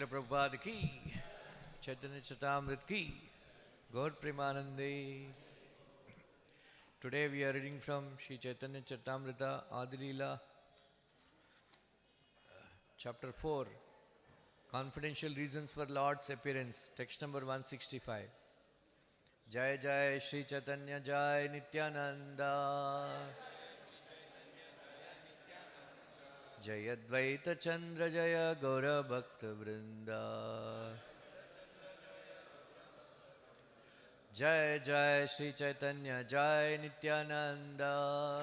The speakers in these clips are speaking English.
Srila Prabhupada ki, Chaitanya Charitamrita ki, Gaur Premanande. Today we are reading from Sri Chaitanya Charitamrita, Adi-Lila, chapter 4, Confidential Reasons for Lord's Appearance, text number 165. Jai Jai Sri Chaitanya Jai Nityananda, Jai Advaita Chandra Jaya Gaura Bhakta Vrinda. Jai Jai Sri Chaitanya Jai Nityananda,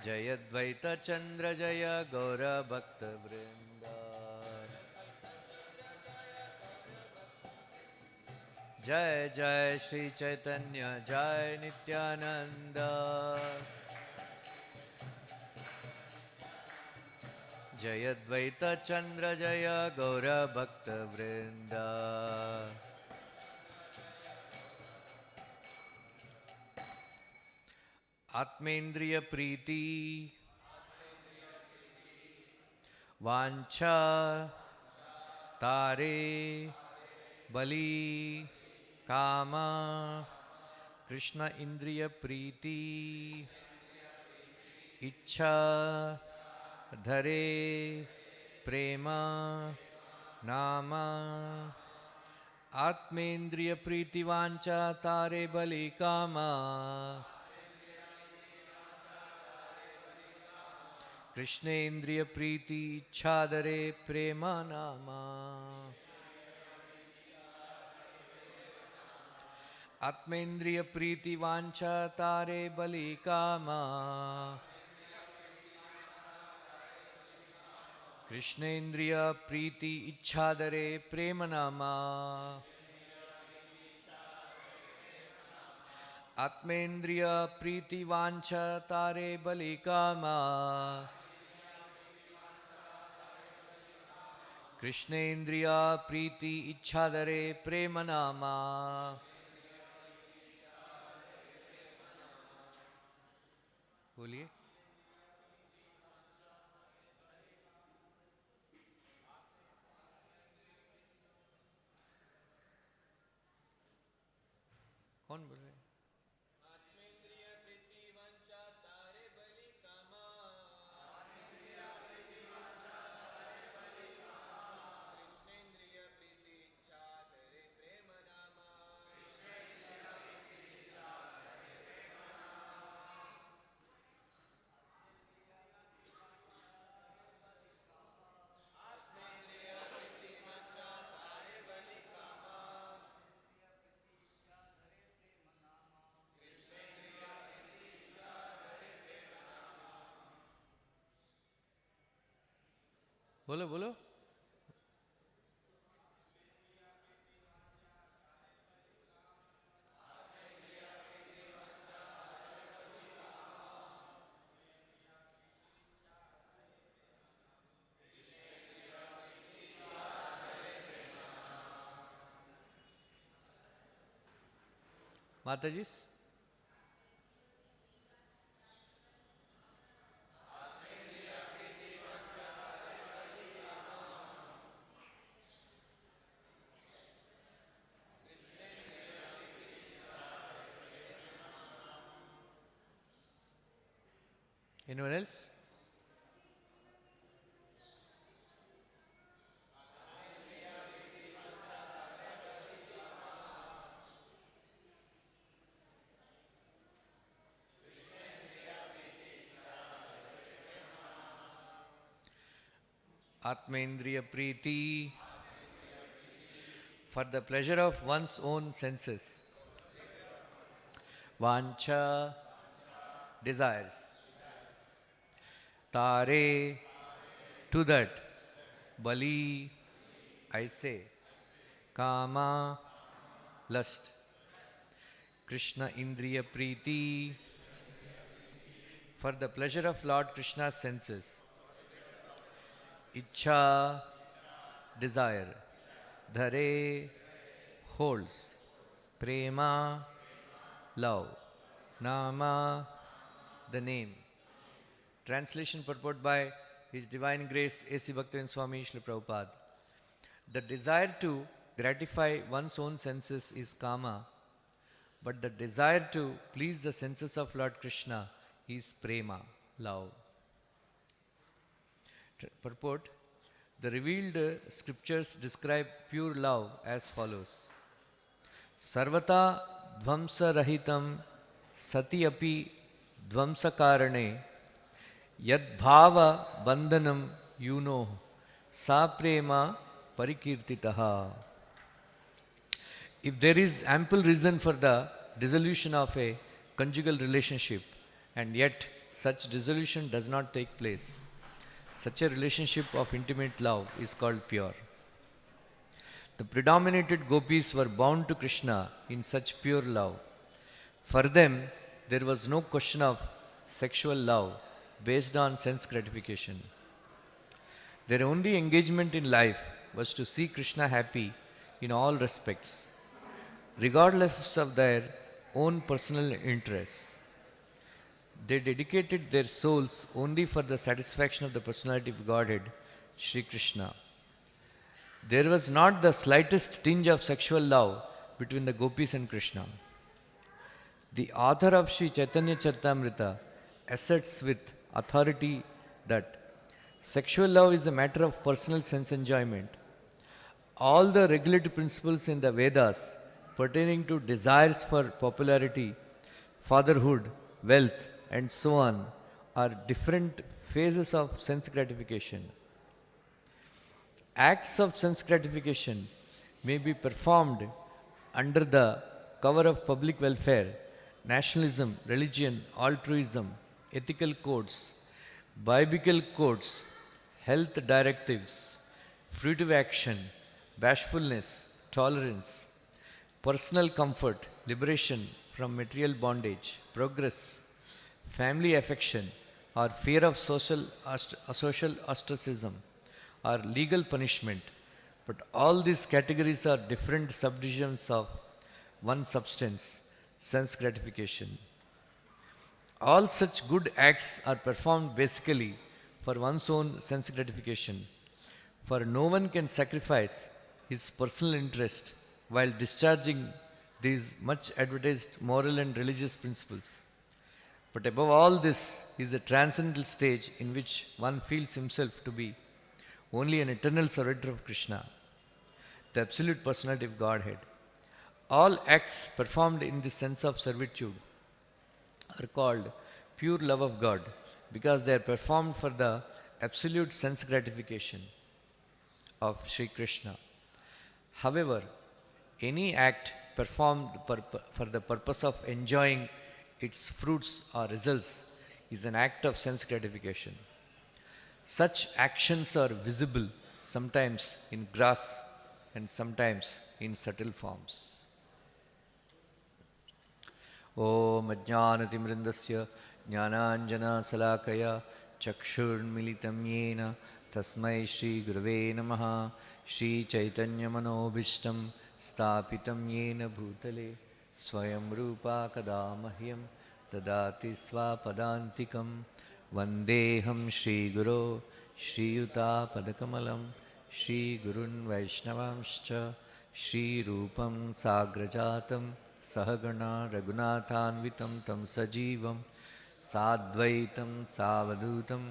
Jai Advaita Chandra Jaya Gaura Bhakta Vrinda. Jai Jai Sri Chaitanya Jai Nityananda, Jai Advaita Chandra Jaya Gaura Bhakta Vrinda. Atmendriya Priti Vancha Tare Bali Kama Krishna Indriya Priti Ichha Dhare Prema Nama Atmendriya Priti Vancha Tare Bali Kama Krishna Indriya Priti Chadare Prema Nama Atmendriya Priti Vancha Tare Bali Kama Krishna Indriya Priti Ichhadare Prema Nama Atmendriya Priti Vancha Tare Bali Kama Krishna Indriya Priti Ichhadare Prema Nama. बोलिए. कौन बोल रहे हैं? आत्मेंद्रिय प्रीति वांछा तारे बलि कामा कृष्णेंद्रिय प्रीति इच्छा धरे प्रेम नामा आत्मेंद्रिय प्रीति वांछा तारे बलि कामा बोलो बोलो. माताजी. Anyone else? Atmendriya Priti for the pleasure of one's own senses. Vancha desires. Tare to that. Bali I say. Kama lust. Krishna Indriya Priti for the pleasure of Lord Krishna's senses. Ichha desire. Dhare holds. Prema love. Nama the name. Translation purport by His Divine Grace A.C. Bhaktivinoda Swami Srila Prabhupada. The desire to gratify one's own senses is kama, but the desire to please the senses of Lord Krishna is prema, love. Purport: the revealed scriptures describe pure love as follows. Sarvata dvamsa rahitam sati api dvamsa karane yad bhava bandhanam yuno sa prema parikirtitaha. If there is ample reason for the dissolution of a conjugal relationship and yet such dissolution does not take place, such a relationship of intimate love is called pure. The predominated gopis were bound to Krishna in such pure love. For them, there was no question of sexual love based on sense gratification. Their only engagement in life was to see Krishna happy in all respects, regardless of their own personal interests. They dedicated their souls only for the satisfaction of the personality of Godhead, Sri Krishna. There was not the slightest tinge of sexual love between the gopis and Krishna. The author of Sri Chaitanya Charitamrita asserts with authority that sexual love is a matter of personal sense enjoyment. All the regulative principles in the Vedas pertaining to desires for popularity, fatherhood, wealth, and so on are different phases of sense gratification. Acts of sense gratification may be performed under the cover of public welfare, nationalism, religion, altruism, ethical codes, biblical codes, health directives, fruitive action, bashfulness, tolerance, personal comfort, liberation from material bondage, progress, family affection, or fear of social ostracism, or legal punishment. But all these categories are different subdivisions of one substance, sense gratification. All such good acts are performed basically for one's own sense gratification, for no one can sacrifice his personal interest while discharging these much advertised moral and religious principles. But above all this is a transcendental stage in which one feels himself to be only an eternal servitor of Krishna, the absolute personality of Godhead. All acts performed in this sense of servitude are called pure love of God because they are performed for the absolute sense gratification of Sri Krishna. However, any act performed for the purpose of enjoying its fruits or results is an act of sense gratification. Such actions are visible sometimes in gross and sometimes in subtle forms. Om Ajnanatimrindasya Jnananjana Salakaya Chakshurmilitam Yena Tasmai Shri Gurave Namaha Shri Chaitanya Manobhishtam Stapitam Yena Bhutale Swayam Rupa Kadamahyam Dadati Swapadantikam Vandeham Shri Guru Shri Yuta Padakamalam Shri Gurun Vaishnavamscha Shri Rupam Sagrajatam Sahagana Raghunathanvitam Tam Sajivam Sadvaitam Savadutam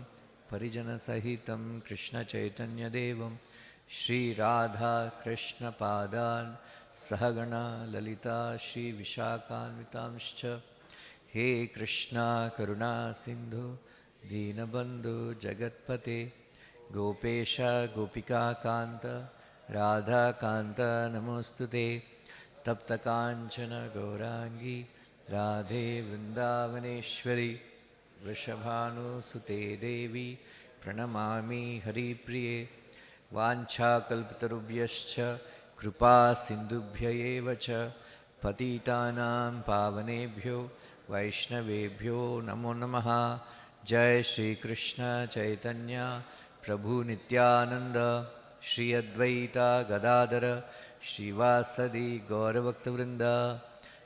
Parijana Sahitam Krishna Chaitanya Devam Shri Radha Krishna Padan Sahagana Lalita Shri Vishakhanvitamscha He Krishna Karuna Sindhu Dinabandhu Jagatpate Gopesha Gopika Kanta Radha Kanta Namostute Tapta Kanchana Gaurangi Radhe Vrindavaneshwari Vrishabhanu Sute Devi Pranamami Hari Priye Vancha Kalpatarubhyascha Kripa Sindhubhya Evacha Patitanam Pavanebhyo Vaishnavebhyo Namo Namaha Jai Shri Krishna Chaitanya Prabhu Nityananda Shri Advaita Gadadara Shri Vasadi Gauravakta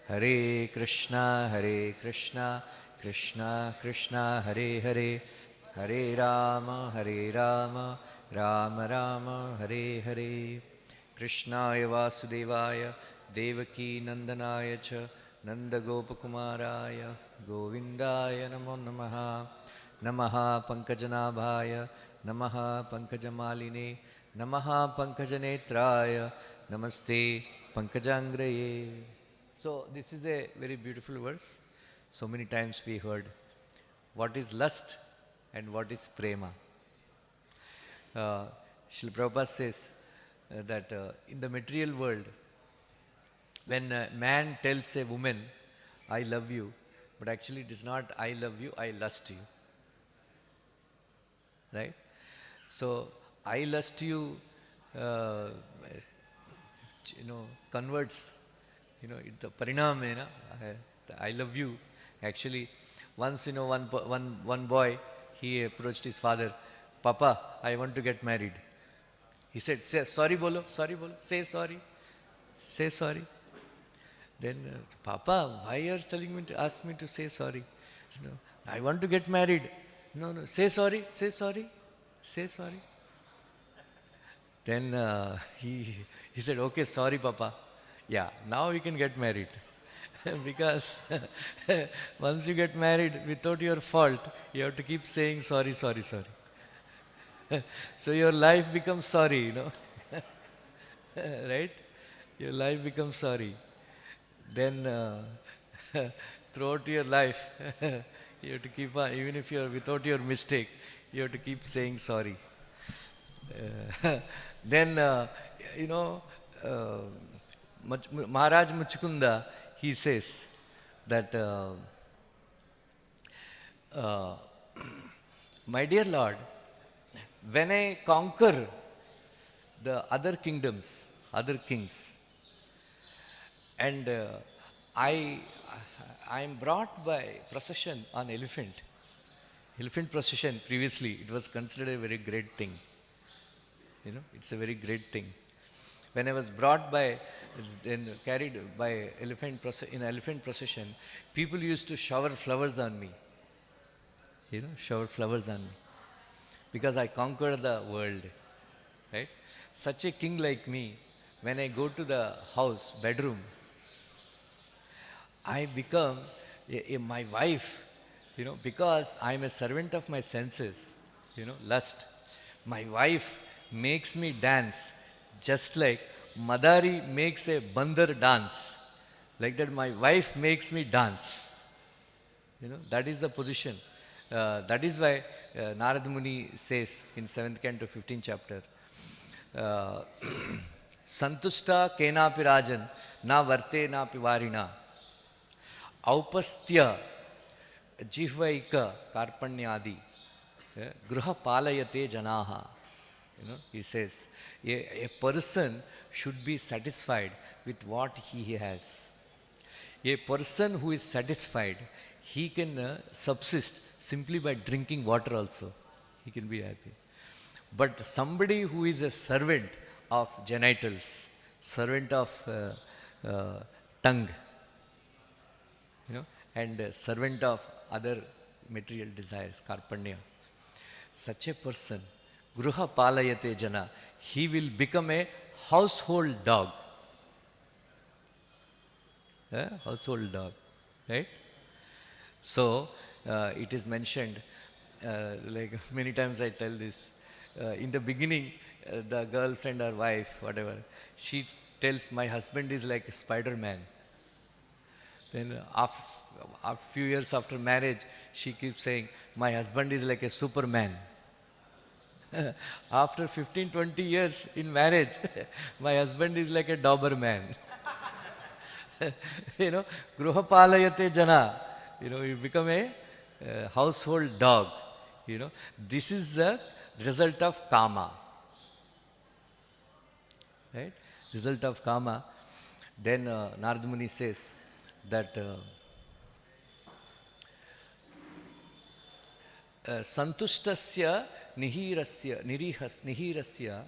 Hare Krishna Krishna Krishna Hare Hare Hare Rama, Hare Rama, Rama Rama, Hare Hare. Krishnaya Vasudevaya, Devaki Nandanaya cha, Nanda Gopakumaraya, Govindaya Namo Namaha. Namaha Pankajanabhaya, Namaha Pankajamaline, Namaha Pankajanetraya, Namaste Pankajangraye. So this is a very beautiful verse. So many times we heard what is lust and what is prema. Srila Prabhupada says that in the material world, when a man tells a woman, I love you, but actually it is not I love you, I lust you. Right? So, I lust you, uh, converts, the parinam, I love you. Actually, once, one boy, he approached his father, Papa, I want to get married. He said, say, sorry bolo, say sorry, say sorry. Then, Papa, why are you telling me to ask me to say sorry? No, I want to get married. No, say sorry, say sorry, say sorry. Then he said, okay, sorry, Papa. Yeah, now you can get married. Because once you get married without your fault, you have to keep saying sorry, sorry, sorry. So your life becomes sorry, right? Your life becomes sorry. Then throughout your life, you have to keep on, even if you are without your mistake, you have to keep saying sorry. Then, Maharaj Muchukunda, he says that, my dear Lord, when I conquer the other kingdoms, other kings, and I am brought by procession on elephant. Elephant procession, previously, it was considered a very great thing. It's a very great thing. When I was brought by, then carried by in elephant procession, people used to shower flowers on me. Shower flowers on me. Because I conquered the world. Right? Such a king like me, when I go to the house, bedroom, I become my wife, because I am a servant of my senses, lust. My wife makes me dance just like Madari makes a bandar dance. Like that, my wife makes me dance. That is the position. That is why Narad Muni says in 7th canto, 15th chapter, Santushta kenapi rajan na varte na pivarina aupastya jihvaika karpanyadi gruha palayate janaha. He says, a person should be satisfied with what he has. A person who is satisfied, he can subsist simply by drinking water also. He can be happy. But somebody who is a servant of genitals, servant of tongue, and servant of other material desires, karpanya, such a person, gruha palayate jana, he will become a household dog. Household dog, right? So, it is mentioned, like many times I tell this, in the beginning, the girlfriend or wife, whatever, she tells, my husband is like a Spider-Man. Then after a few years after marriage, she keeps saying, my husband is like a Superman. After 15, 20 years in marriage, my husband is like a Doberman. Gruha palayate jana. You become a household dog. This is the result of kama. Right? Result of kama. Then Narad Muni says that santushtasya nihirasya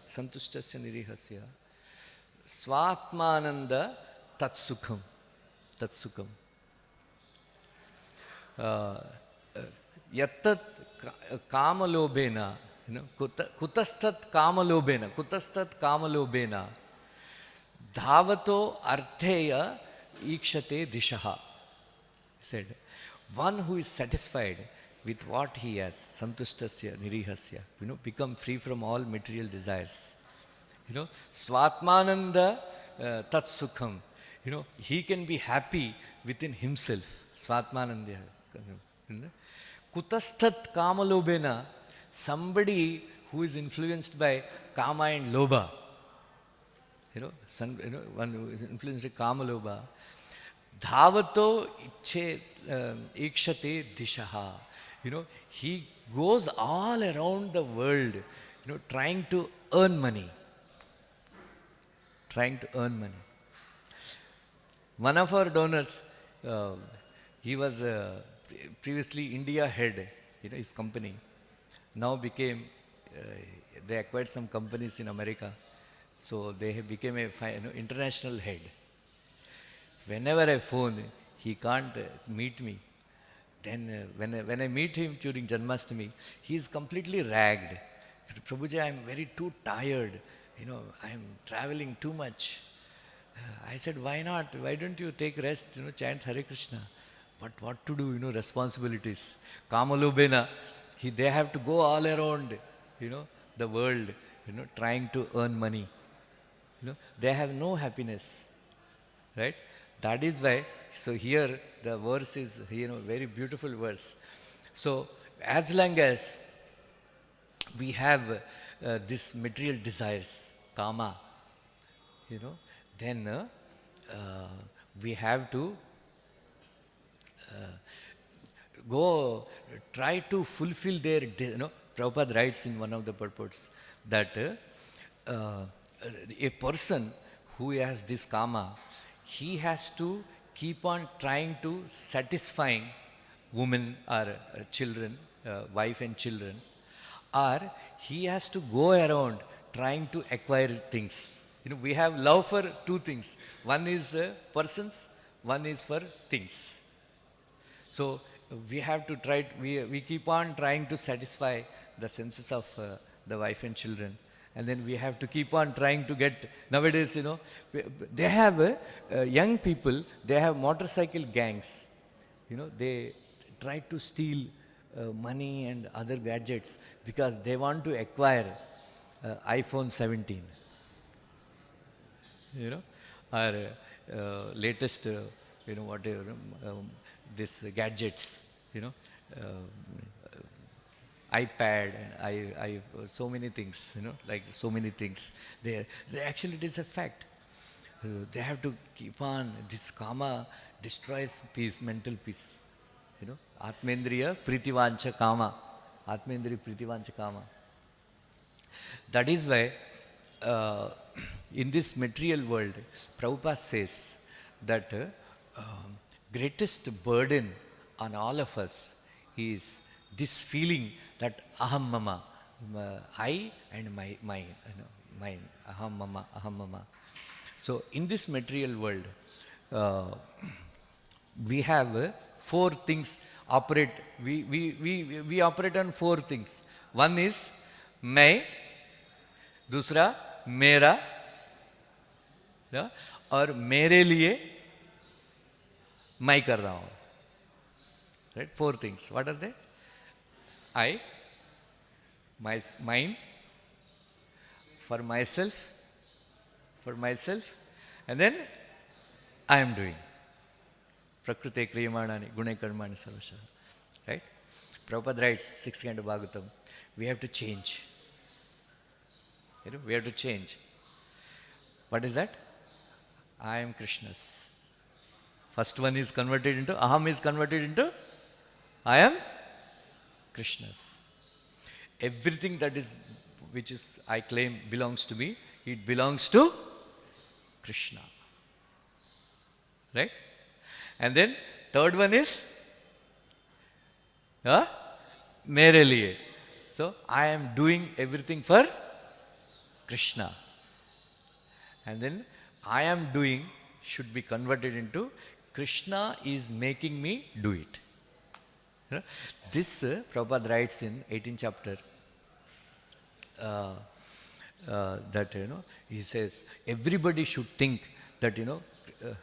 santushtasya nirihasya swatmananda tatsukham. Yattat kamalobena, kutastat kamalobena, dhavato artheya ikshate dishaha. He said, one who is satisfied with what he has, santushtasya nirihasya, become free from all material desires. Swatmananda tat sukham. He can be happy within himself. Swatmananda. Kutastat kamalobena, somebody who is influenced by kama and loba. One who is influenced by kama loba. Dhavato ikshate dishaha. He goes all around the world, trying to earn money. Trying to earn money. One of our donors, he was previously India head, his company. Now became, they acquired some companies in America. So they have become a international head. Whenever I phone, he can't meet me. Then when I meet him during Janmashtami, he is completely ragged. Prabhuji, I am very too tired. I am traveling too much. I said, why not? Why don't you take rest, chant Hare Krishna? But what to do, responsibilities. Kamalobena, they have to go all around, the world, trying to earn money. They have no happiness, right? That is why, so here the verse is, very beautiful verse. So as long as we have this material desires, kama, then we have to go try to fulfill their, Prabhupada writes in one of the purports that a person who has this kama, he has to keep on trying to satisfying women or children, wife and children, or he has to go around trying to acquire things. We have love for two things. One is persons, one is for things. So we have to try, we keep on trying to satisfy the senses of the wife and children. And then we have to keep on trying to get, nowadays, they have young people, they have motorcycle gangs. They try to steal money and other gadgets because they want to acquire iPhone 17. Or latest, whatever, this gadgets, iPad and so many things, like so many things. They actually, it is a fact. They have to keep on, this kama destroys peace, mental peace. Atmendriya pritivancha kama. Atmendriya pritivancha kama. That is why in this material world, Prabhupada says that greatest burden on all of us is this feeling that aham mama, I and mine, mine, aham mama. So in this material world, we have four things operate. We operate on four things. One is मैं, दूसरा मेरा, और मेरे लिए मैं कर रहा हूँ. Right? Four things. What are they? I, my mind, for myself, and then I am doing. Prakrute kriyamanani gune karmani sarvasha. Right? Prabhupada writes, 6th canto Bhagavatam, we have to change. We have to change. What is that? I am Krishna's. First one is converted into, aham is converted into, I am Krishna's. Everything that is, which is, I claim, belongs to me, it belongs to Krishna. Right? And then, third one is, mere liye. So, I am doing everything for Krishna. And then, I am doing should be converted into Krishna is making me do it. You know, this Prabhupada writes in 18th chapter that, he says, everybody should think that,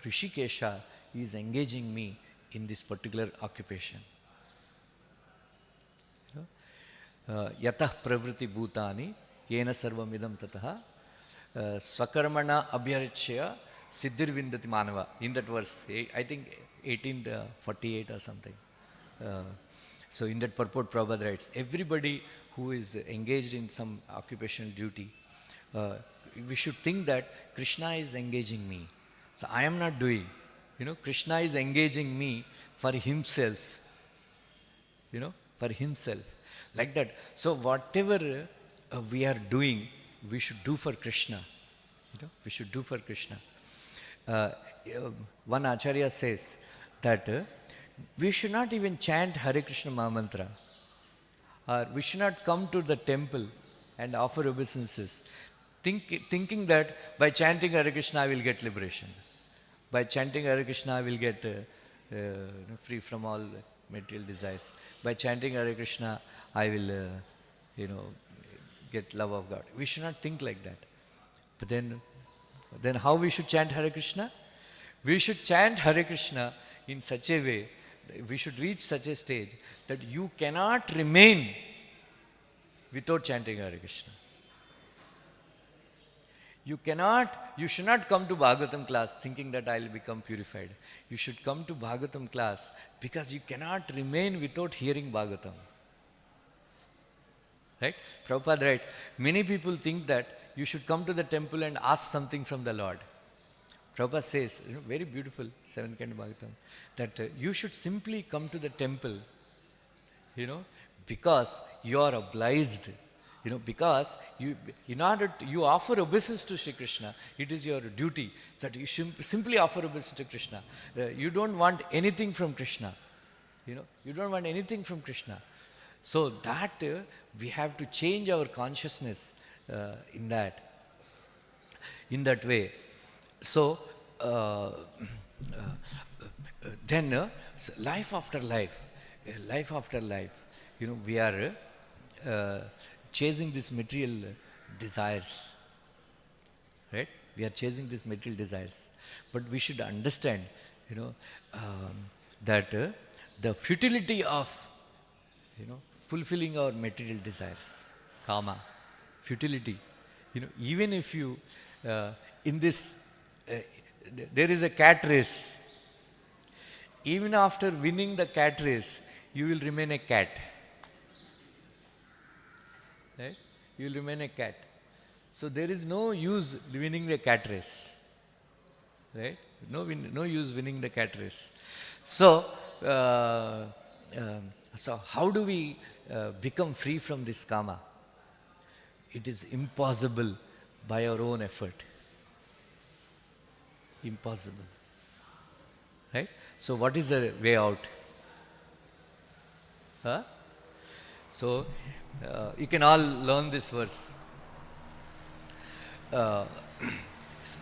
Rishikesha is engaging me in this particular occupation. Yatah pravriti bhutani yena sarvam idam tataha swakarmana abhyarachya siddhir vindati manava. In that verse, I think 1848 or something. So in that purport, Prabhupada writes, everybody who is engaged in some occupational duty, we should think that Krishna is engaging me. So I am not doing. Krishna is engaging me for himself. For himself. Like that. So whatever we are doing, we should do for Krishna. We should do for Krishna. One Acharya says that we should not even chant Hare Krishna Mahamantra. Or we should not come to the temple and offer obeisances, thinking that by chanting Hare Krishna I will get liberation. By chanting Hare Krishna I will get free from all material desires. By chanting Hare Krishna I will, get love of God. We should not think like that. But then how we should chant Hare Krishna? We should chant Hare Krishna in such a way, we should reach such a stage that you cannot remain without chanting Hare Krishna. You should not come to Bhagavatam class thinking that I will become purified. You should come to Bhagavatam class because you cannot remain without hearing Bhagavatam. Right? Prabhupada writes, many people think that you should come to the temple and ask something from the Lord. Prabhupada says, very beautiful, 7th canto Bhagavatam, that you should simply come to the temple, because you are obliged, because you offer obeisance to Sri Krishna. It is your duty that you should simply offer obeisance to Krishna. You don't want anything from Krishna. You don't want anything from Krishna. So that we have to change our consciousness in that way. So then life after life, we are chasing these material desires, right? We are chasing these material desires, but we should understand, that the futility of, fulfilling our material desires, kama, futility. Even if you in this. There is a cat race. Even after winning the cat race, you will remain a cat. Right? You will remain a cat. So there is no use winning the cat race. Right? No use winning the cat race. So, so how do we become free from this kama? It is impossible by our own effort. Impossible. Right? So what is the way out? So you can all learn this verse.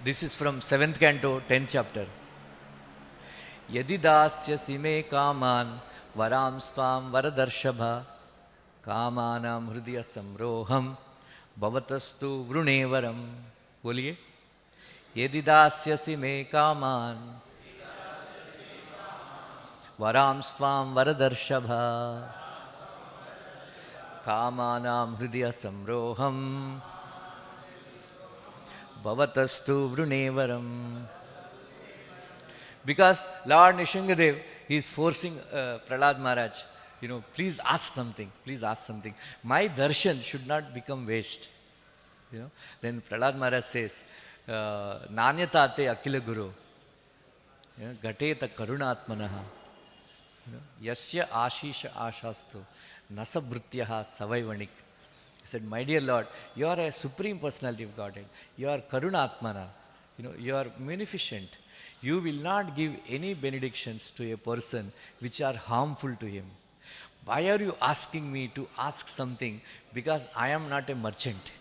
This is from 7th canto, 10th chapter. Yadi dasyasi me kaman varam stam varadarshava kamanam hridya samroham bhavatastu vrunevaram. Boliye. Yadi dasyasi me kaman varam svam varadarshava kamanam hridya samroham bhavatastu vrunevaram. Because Lord Nishingadev is forcing Prahlad Maharaj, please ask something, please ask something. My darshan should not become waste. Then Prahlad Maharaj says, Nanyatate akila guru, gateta karunatmanaha, yasya ashisha ashastu, nasabhrutyaha savaivanik. He said, my dear Lord, you are a supreme personality of Godhead. You are karunatmana. You are munificent. You will not give any benedictions to a person which are harmful to him. Why are you asking me to ask something? Because I am not a merchant.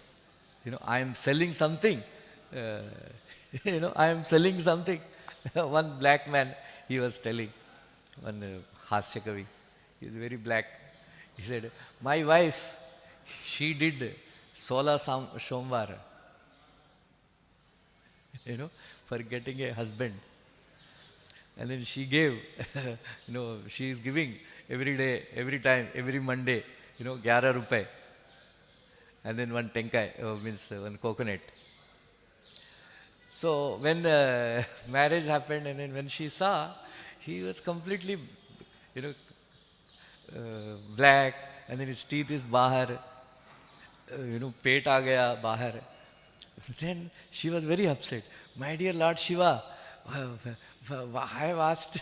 I am selling something. I am selling something. One black man, he was telling, one Hasya Kavi, He's very black. He said, my wife, she did Sola Somvar, for getting a husband. And then she gave, she is giving every day, every time, every Monday, 11 rupees. And then one tenkai, means one coconut. So when the marriage happened, and then when she saw, he was completely, you know, black, and then his teeth is bahar, pet aa gaya bahar. Then she was very upset. My dear Lord Shiva, I have asked,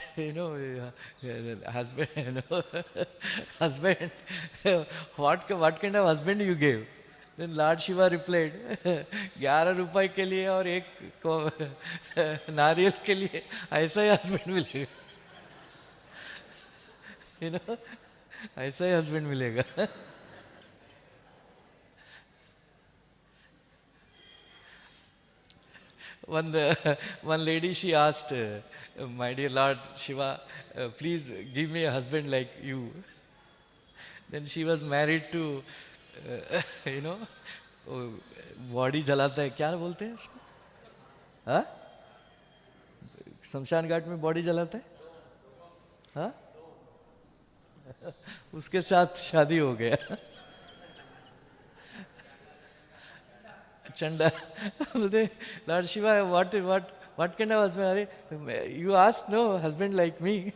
husband, husband, what kind of husband you gave? Then Lord Shiva replied, 11 रुपए के लिए और एक नारियल के लिए ऐसा ही husband मिलेगा, ऐसा ही हस्बैंड मिलेगा. One lady, she asked, my dear Lord Shiva, please give me a husband like you. Then she was married to, body जलाता है, क्या बोलते हैं उसको? हाँ, शमशान घाट में बॉडी जलाता है, हाँ, उसके साथ शादी हो गया. चंडा बोलते, Lord Shiva, what kind of husband? अरे you asked, no husband like me.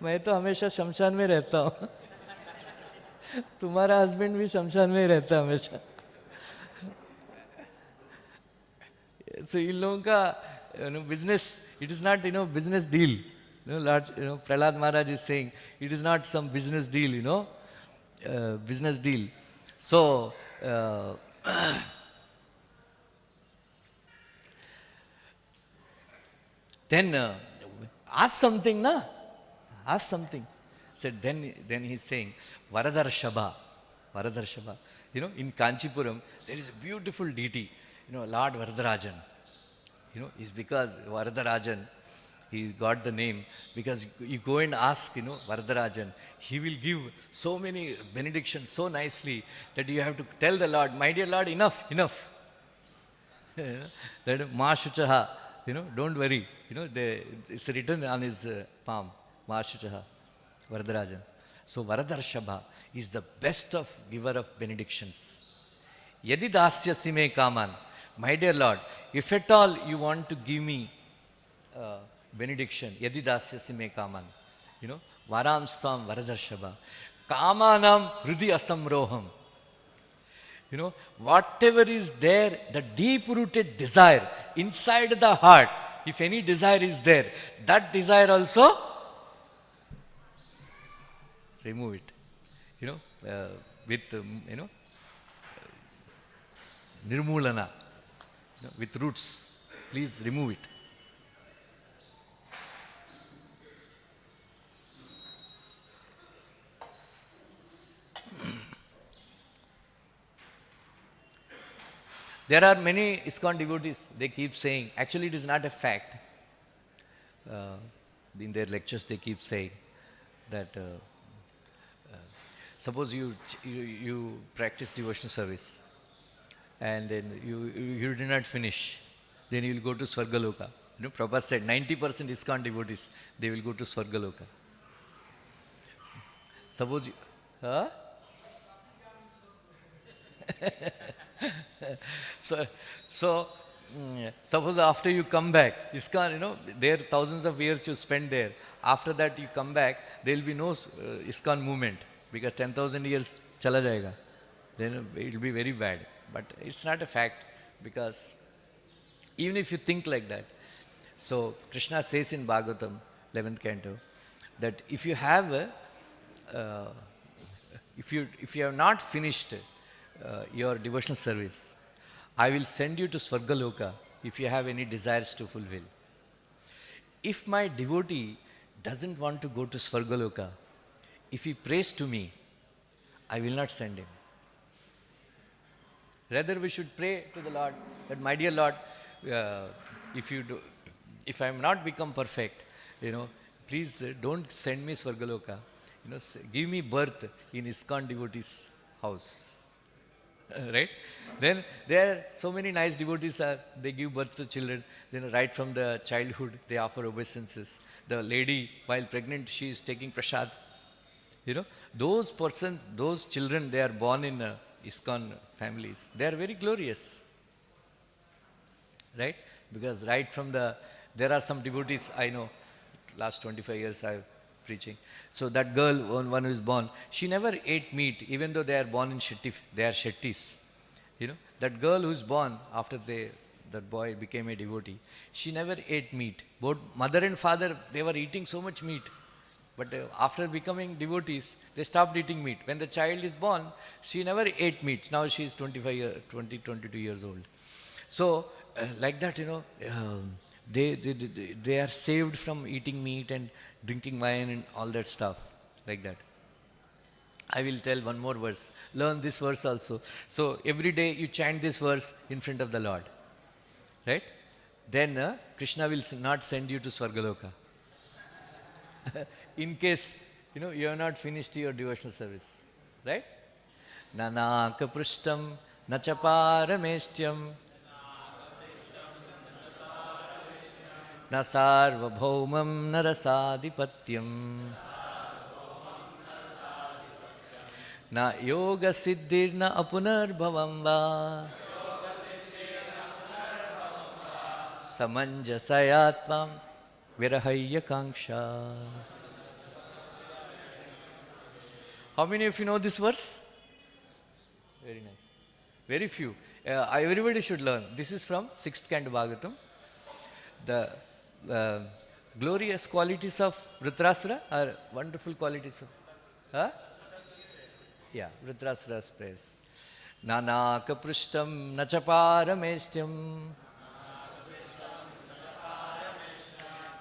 मैं तो हमेशा शमशान में रहता हूँ, तुम्हारा हस्बैंड भी शमशान में ही रहता है हमेशा. So इन लोगों का business, it is not business deal. Lord, Prahlad Maharaj is saying it is not some business deal, business deal. So then ask something, na? Ask something. Said then he's saying Varadarshabha. In Kanchipuram there is a beautiful deity, Lord Varadarajan. Is because Varadarajan, he got the name because you go and ask, Varadarajan, he will give so many benedictions so nicely that you have to tell the Lord, my dear Lord, enough. That Ma Shuchaha, don't worry. It's written on his palm, Ma Shuchaha, Varadarajan. So Varadarshabha is the best of giver of benedictions. Yadi dasyasi me kaman, my dear Lord, if at all you want to give me benediction, yadi dasyasi me kaman, varam stam Varadarshaba, kamanam hrudi asamroham. Whatever is there, the deep-rooted desire inside the heart, if any desire is there, that desire also, remove it. With, nirmulana, with roots, please remove it. There are many ISKCON devotees, they keep saying, actually it is not a fact. In their lectures they keep saying that suppose you practice devotional service and then you did not finish, then you will go to Swargaloka. Prabhupada said 90% ISKCON devotees, they will go to Swargaloka. Suppose you, huh? So suppose after you come back, ISKCON, there are thousands of years you spend there. After that you come back, there will be no ISKCON movement because 10,000 years chala jayega. Then it will be very bad. But it's not a fact because even if you think like that, so Krishna says in Bhagavatam, 11th canto, that if you have if you have not finished your devotional service, I will send you to Swargaloka if you have any desires to fulfill. If my devotee doesn't want to go to Swargaloka, if he prays to me, I will not send him. Rather, we should pray to the Lord that, my dear Lord, if I am not become perfect, please don't send me Swargaloka. give me birth in ISKCON devotees' house. Right? Then there are so many nice devotees they give birth to children. Then right from the childhood they offer obeisances. The lady while pregnant she is taking prasad. Those persons, those children, they are born in ISKCON families. They are very glorious. Right? Because right from there are some devotees I know, last 25 years I am preaching. So that girl, one who is born, she never ate meat, even though they are born in Shetty, they are Shettis. That girl who is born after that boy became a devotee, she never ate meat. Both mother and father, they were eating so much meat. But after becoming devotees, they stopped eating meat. When the child is born, she never ate meat. Now she is 22 years old. So, like that, they are saved from eating meat and drinking wine and all that stuff, like that. I will tell one more verse. Learn this verse also. So, every day you chant this verse in front of the Lord. Right? Then Krishna will not send you to Swargaloka. In case, you have not finished your devotional service. Right? Nanaka prishtam nachaparamestyam na sarvabhaumam narasadhipatyam na yoga siddhir na apunarbhavam va samanjasayatvam virahayya kanksha. How many of you know this verse? Very nice. Very few. Everybody should learn. This is from 6th Canto Bhagavatam. The glorious qualities of Vritrasura are wonderful qualities of... Huh? Yeah, Vritrasura's prayers. Nanaka prishtam nachaparamestyam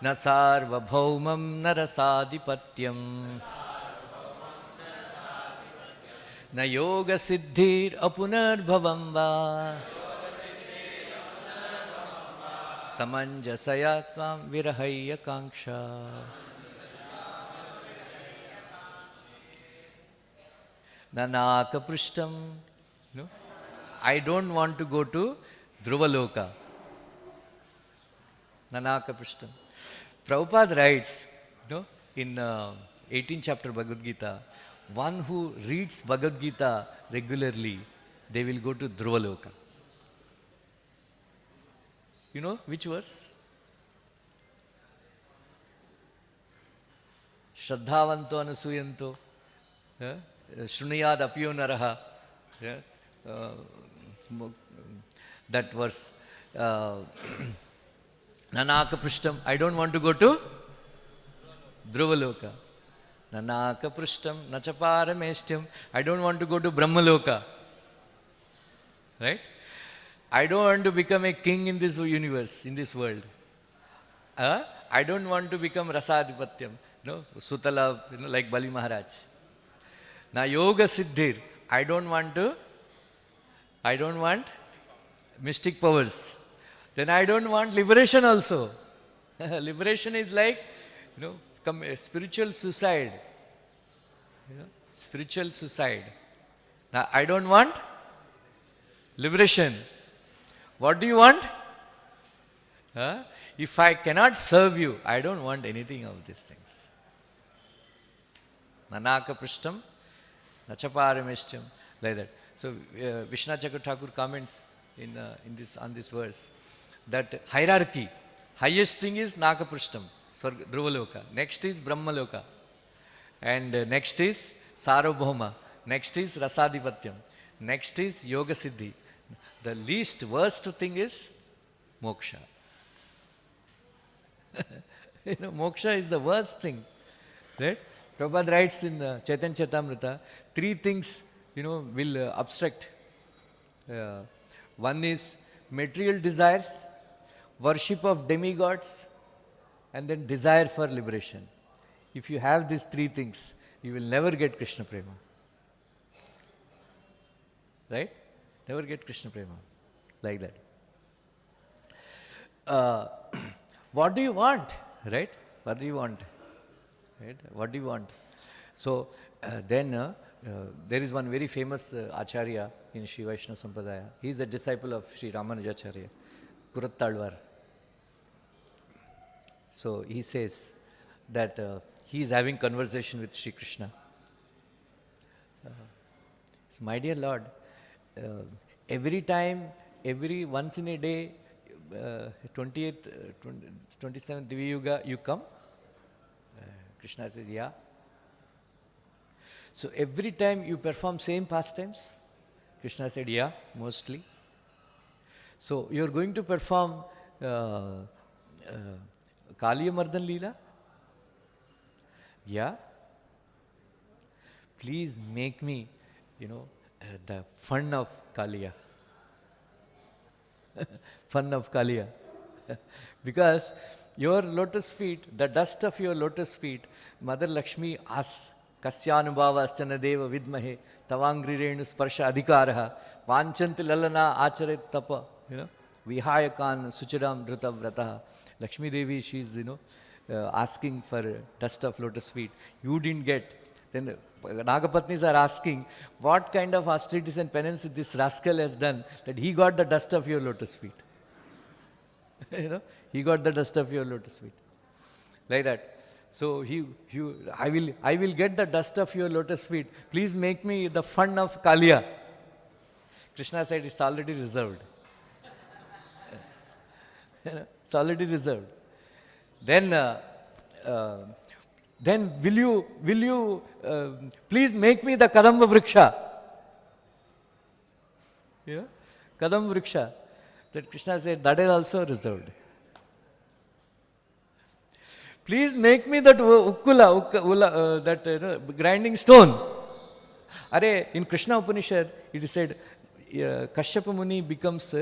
nasarva bhaumam narasadhipatyam na yoga siddhir apunarbhavam va samanjasayatvam virahayya kanksha. Nanaka prishtam. I don't want to go to Dhruvaloka. Nanaka prishtam. Prabhupada writes, in 18th chapter Bhagavad-gita, one who reads Bhagavad-gita regularly, they will go to Dhruvaloka. You know which verse? Shraddhavanto anasuyanto Shruniyad apyo naraha. That verse. Nanaka prishtam. I don't want to go to Dhruvaloka. Nanaka prishtam nachaparamestyam. I don't want to go to Brahmaloka. Right? I don't want to become a king in this universe, in this world. I don't want to become Rasadhipatyam. Sutala, like Bali Maharaj. Now yoga siddhir. I don't want mystic powers. Then I don't want liberation also. Liberation is like, spiritual suicide. Spiritual suicide. Now I don't want liberation. What do you want? If I cannot serve you, I don't want anything of these things. Nanaka prishtam, nachaparamestyam, like that. So Vishwanath Chakravarti Thakur comments on this verse that hierarchy, highest thing is Naka prishtam, Dhruvaloka. Next is Brahmaloka. And next is Sarvabhauma. Next is Rasadhipatyam. Next is Yoga Siddhi. The least worst thing is moksha. Moksha is the worst thing. Right? Prabhupada writes in Chaitanya Charitamrita, 3 things, will obstruct. One is material desires, worship of demigods, and then desire for liberation. If you have these 3 things, you will never get Krishna Prema. Right? Never get Krishna Prema. Like that. What do you want? Right? What do you want? Right? What do you want? So there is one very famous Acharya in Sri Vaishnava Sampradaya. He is a disciple of Sri Ramanujacharya, Kurattalvar. So he says that he is having conversation with Sri Krishna. So my dear Lord, every once in a day, 28th, 27th Divi Yuga, you come? Krishna says, yeah. So every time you perform same pastimes? Krishna said, yeah, mostly. So you are going to perform Kaliya Mardan Leela? Yeah. Please make me, the fun of Kaliya. Fun of Kaliya. Because your lotus feet, the dust of your lotus feet, Mother Lakshmi asks, Kasyanubhava Aschana Deva Vidmahe Tavangri Renu Sparsha Adhikaraha Vanchanti Lalana Acharet Tapa, Vihayakan Sucharam Dhruta Vrataha. Lakshmi Devi, she is, asking for dust of lotus feet. You didn't get. Then Nagapatnis are asking, what kind of austerities and penance this rascal has done that he got the dust of your lotus feet? He got the dust of your lotus feet. Like that. So I will get the dust of your lotus feet. Please make me the fun of Kaliya. Krishna said, it's already reserved. It's already reserved. Then will you please make me the Kadamba Vriksha? Kadamba Vriksha. That Krishna said, that is also reserved. Please make me that that grinding stone. Are, in Krishna Upanishad, it is said, Kashyapa Muni becomes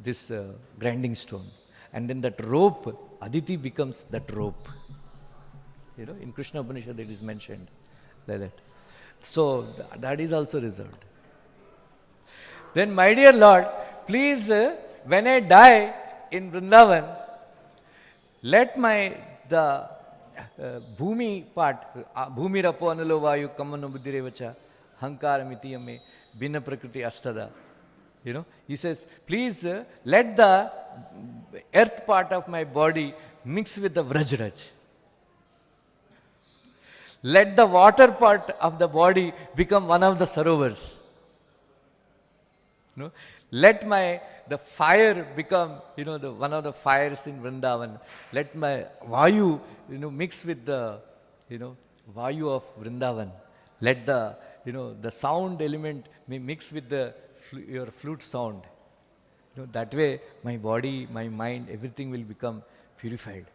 this grinding stone. And then that rope, Aditi becomes that rope. In Krishna Upanishad it is mentioned like that. So that is also reserved. Then my dear Lord, please, when I die in Vrindavan, let the Bhumi part, Bhumi Rapo Analo Vayu Kamano Buddhirevacha, Hankara Mitiyame, Bina Prakriti Astada. He says, please let the earth part of my body mix with the Vrajraj. Let the water part of the body become one of the Sarovars. Let the fire become, one of the fires in Vrindavan. Let my Vayu, mix with the, Vayu of Vrindavan. Let the, the sound element mix with your flute sound. That way my body, my mind, everything will become purified.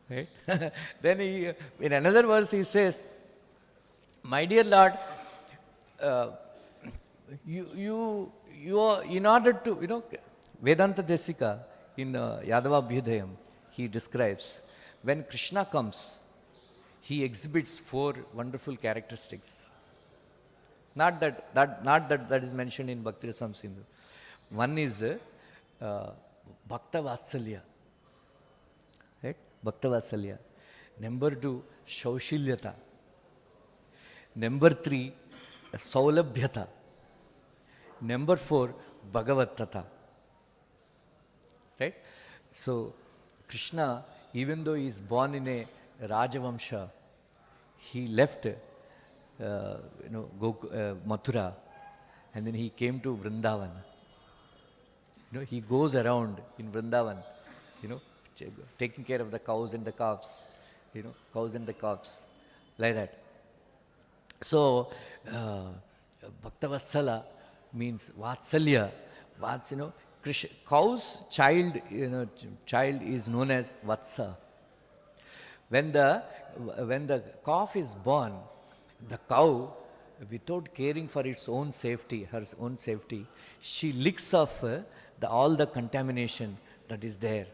Right? Then in another verse he says, my dear Lord, you are, in order to, Vedanta Desika in Yadava Abhyudayam, he describes, when Krishna comes, he exhibits 4 wonderful characteristics. Not that is mentioned in Bhakti Rasam Sindhu. One is Bhakta Vatsalya. Right? Bhakta Vatsalya. Number 2, Shaushilyata. Number 3, Saulabhyata. Number 4, Bhagavattata. Right? So, Krishna, even though he is born in a Rajavamsha, he left Mathura, and then he came to Vrindavan. He goes around in Vrindavan, taking care of the cows and the calves, cows and the calves, like that. So, Bhaktavatsala means Vatsalya. Cow's child is known as Vatsa. When the calf is born, the cow, without caring for its own safety, her own safety, she licks off all the contamination that is there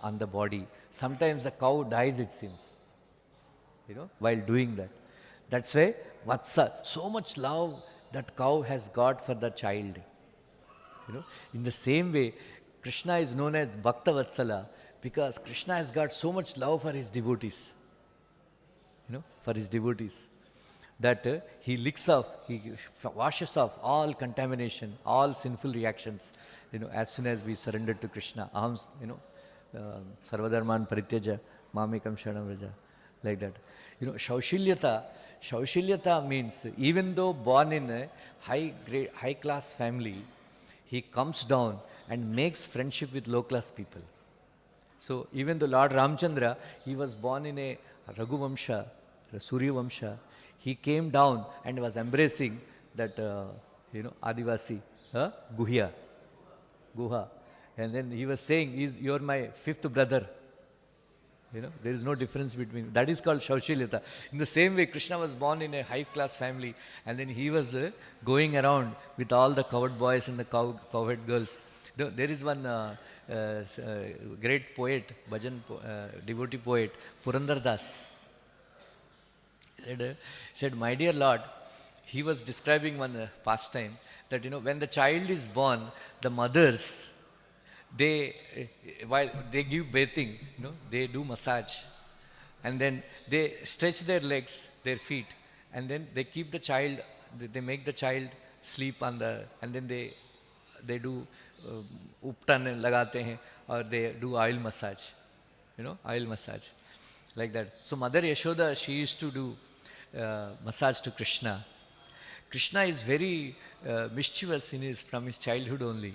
on the body. Sometimes the cow dies, it seems, while doing that. That's why Vatsa, so much love that cow has got for the child. In the same way, Krishna is known as Bhakta Vatsala because Krishna has got so much love for his devotees. for his devotees. That he licks off, he washes off all contamination, all sinful reactions, as soon as we surrender to Krishna. Aham, sarvadharman parityaja, mamekam sharanam vraja, like that. Shaushilyata means, even though born in a high class family, he comes down and makes friendship with low class people. So even though Lord Ramchandra, he was born in a Raghu Vamsha, a Surya Vamsha, he came down and was embracing that, Adivasi, Guha. And then he was saying, you're my fifth brother. There is no difference between. That is called Shaushilyata. In the same way, Krishna was born in a high-class family, and then he was going around with all the cowherd boys and the cowherd girls. There is one great poet, devotee poet, Purandar Das. He said, my dear Lord, he was describing one pastime, that when the child is born, the mothers, while they give bathing, they do massage, and then they stretch their legs, their feet, and then they keep the child, they make the child sleep on the, and then they do uptan lagate hain, or they do oil massage, oil massage, like that. So Mother Yashoda, she used to do massage to Krishna. Krishna is very mischievous from his childhood only.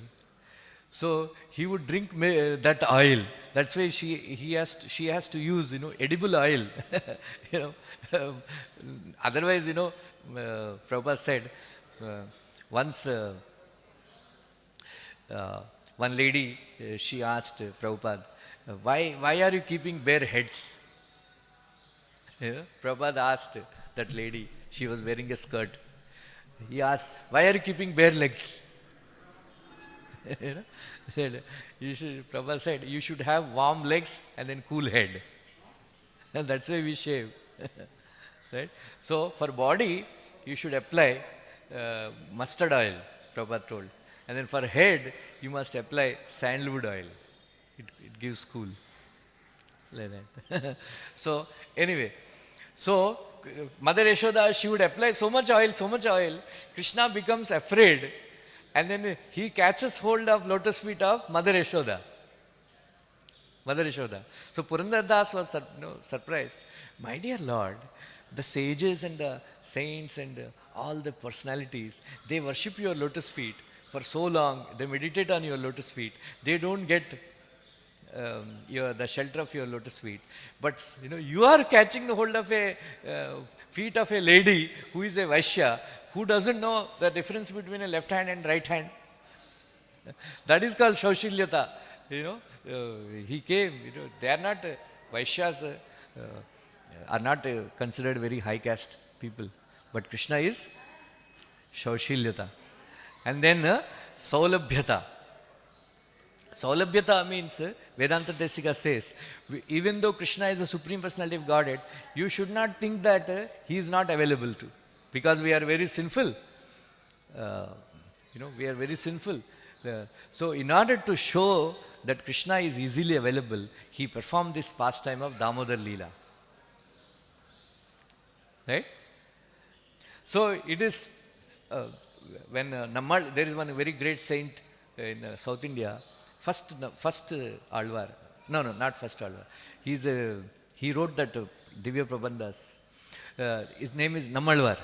So he would drink that oil. That's why she has to use edible oil. Otherwise, Prabhupada said once one lady, she asked Prabhupada, why are you keeping bare heads? Prabhupada asked that lady, she was wearing a skirt. He asked, why are you keeping bare legs? Said, Prabhupada said, you should have warm legs and then cool head. And that's why we shave. Right? So for body, you should apply mustard oil, Prabhupada told. And then for head, you must apply sandalwood oil. It gives cool. Like that. So anyway, so Mother Yashoda, she would apply so much oil, Krishna becomes afraid, and then he catches hold of lotus feet of Mother Yashoda. So Purandar Das was surprised. My dear Lord, the sages and the saints and all the personalities, they worship your lotus feet for so long, they meditate on your lotus feet, they don't get the shelter of your lotus feet. But you are catching the hold of a feet of a lady who is a Vaishya, who doesn't know the difference between a left hand and right hand. That is called Shaushilyata. He came, they are not, Vaishyas are not considered very high caste people. But Krishna is Shaushilyata. And then Saulabhyata. Saulabhyata means, Vedanta Desika says, even though Krishna is the Supreme Personality of Godhead, you should not think that he is not available to. Because we are very sinful. We are very sinful. So in order to show that Krishna is easily available, he performed this pastime of Damodar Leela. Right? So it is, when Nammal, there is one very great saint in South India, first Alvar. No, not first Alvar. He wrote that Divya Prabandhas. His name is Nammalvar.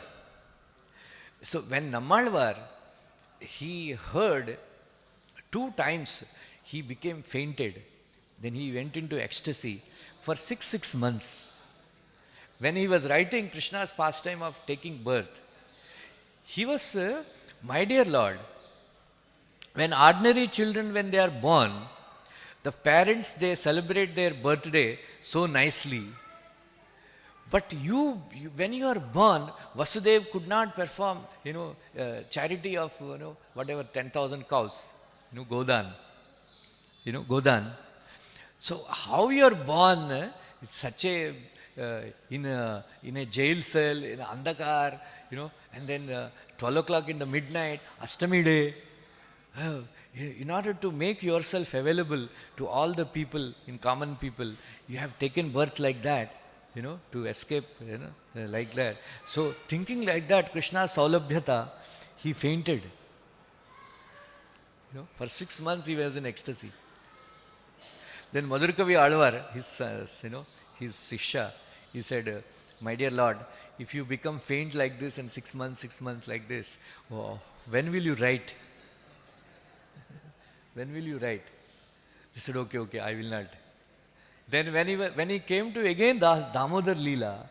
So when Nammalvar, he heard 2 times, he became fainted. Then he went into ecstasy for 6 months. When he was writing Krishna's pastime of taking birth, he was, my dear Lord, when ordinary children, when they are born, the parents, they celebrate their birthday so nicely. But you when you are born, Vasudev could not perform, charity of, whatever, 10,000 cows, Godan. Godan. So how you are born, it's such a, in a jail cell, in an andhakar, and then 12 o'clock in the midnight, Ashtami day. In order to make yourself available to all the people, in common people, you have taken birth like that. to escape, like that. So thinking like that, Krishna's Saulabhyata, he fainted. For 6 months he was in ecstasy. Then Madhurakavi Alvar, his Sishya, he said, my dear Lord, if you become faint like this and 6 months like this, oh, when will you write? When will you write? He said, okay, I will not. Then when he came to again the Damodar Leela,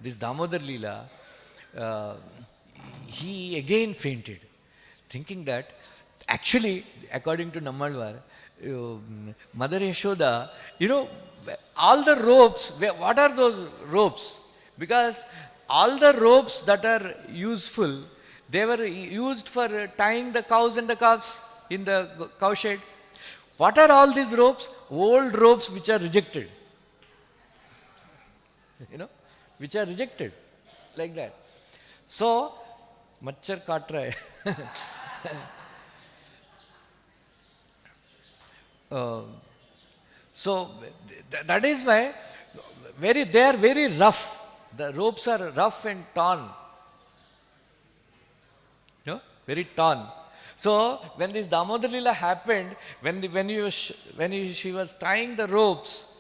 this Damodar Leela, he again fainted, thinking that actually, according to Nammalvar, Mother Yashoda, all the ropes, what are those ropes? Because all the ropes that are useful, they were used for tying the cows and the calves in the cowshed. What are all these ropes? Old ropes which are rejected. Which are rejected. Like that. So, machhar kaat raha hai. So, that is why they are very rough. The ropes are rough and torn. Very torn. So, when this Damodar Leela happened, she was tying the ropes,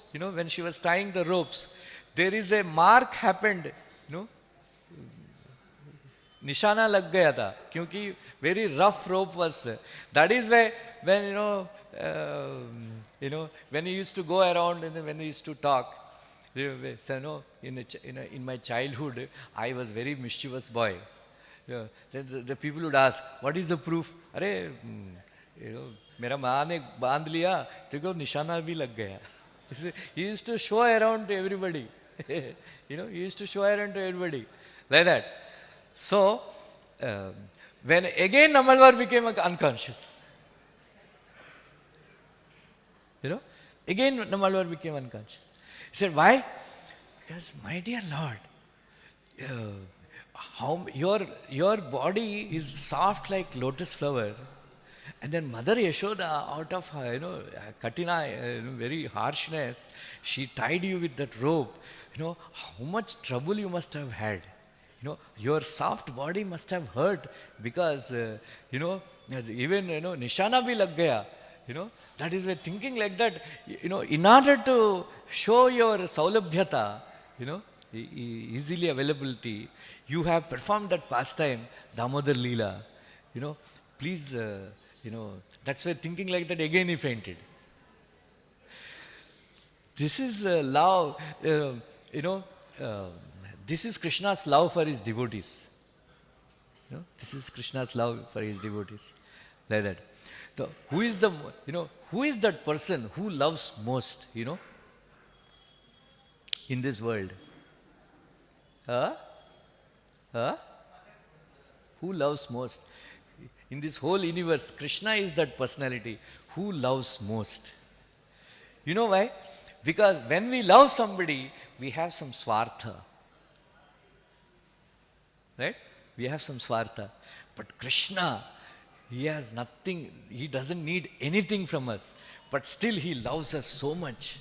there is a mark happened, Nishana lag gaya tha, kyunki very rough rope was there. That is why when, when he used to go around and when he used to talk, in my childhood, I was very mischievous boy. Then the people would ask, what is the proof? Arey, मेरा माँ ने बांध लिया, देखो निशाना भी लग गया. He used to show around to everybody. He used to show around to everybody. Like that. So, when again Nammalvar became unconscious. Again Nammalvar became unconscious. He said, why? Because, my dear Lord, your body is soft like lotus flower, and then Mother Yashoda, out of katina, very harshness, she tied you with that rope. How much trouble you must have had. Your soft body must have hurt because even nishana bhi lag gaya. That is why thinking like that, in order to show your saulabhyata, easily availability, you have performed that pastime, Damodar Leela. Please, that's why thinking like that, again he fainted. This is love, this is Krishna's love for his devotees. This is Krishna's love for his devotees. Like that. So, who is that person who loves most, in this world? Who loves most? In this whole universe, Krishna is that personality who loves most. You know why? Because when we love somebody, we have some swartha. Right? We have some swartha. But Krishna, he has nothing, he doesn't need anything from us. But still he loves us so much.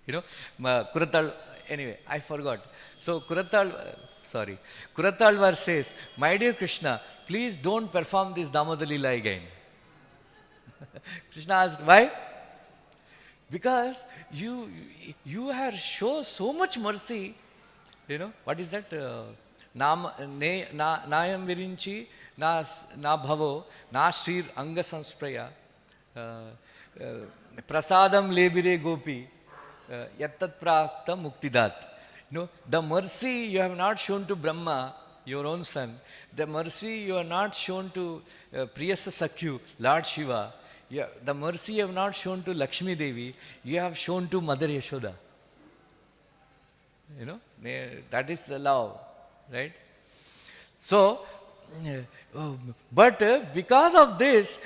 Kuratal, anyway, I forgot. So Kuratalvar says, my dear Krishna, please don't perform this Damodar Leela again. Krishna asked, why? Because you have shown so much mercy. What is that? Nayam virinchi, na bhavo, na shrir anga sanspraya, prasadam lebire gopi, yattat prapta muktidat. The mercy you have not shown to Brahma, your own son, the mercy you have not shown to Priyasa Sakyu, Lord Shiva, the mercy you have not shown to Lakshmi Devi, you have shown to Mother Yashoda. That is the love, right? So, but because of this,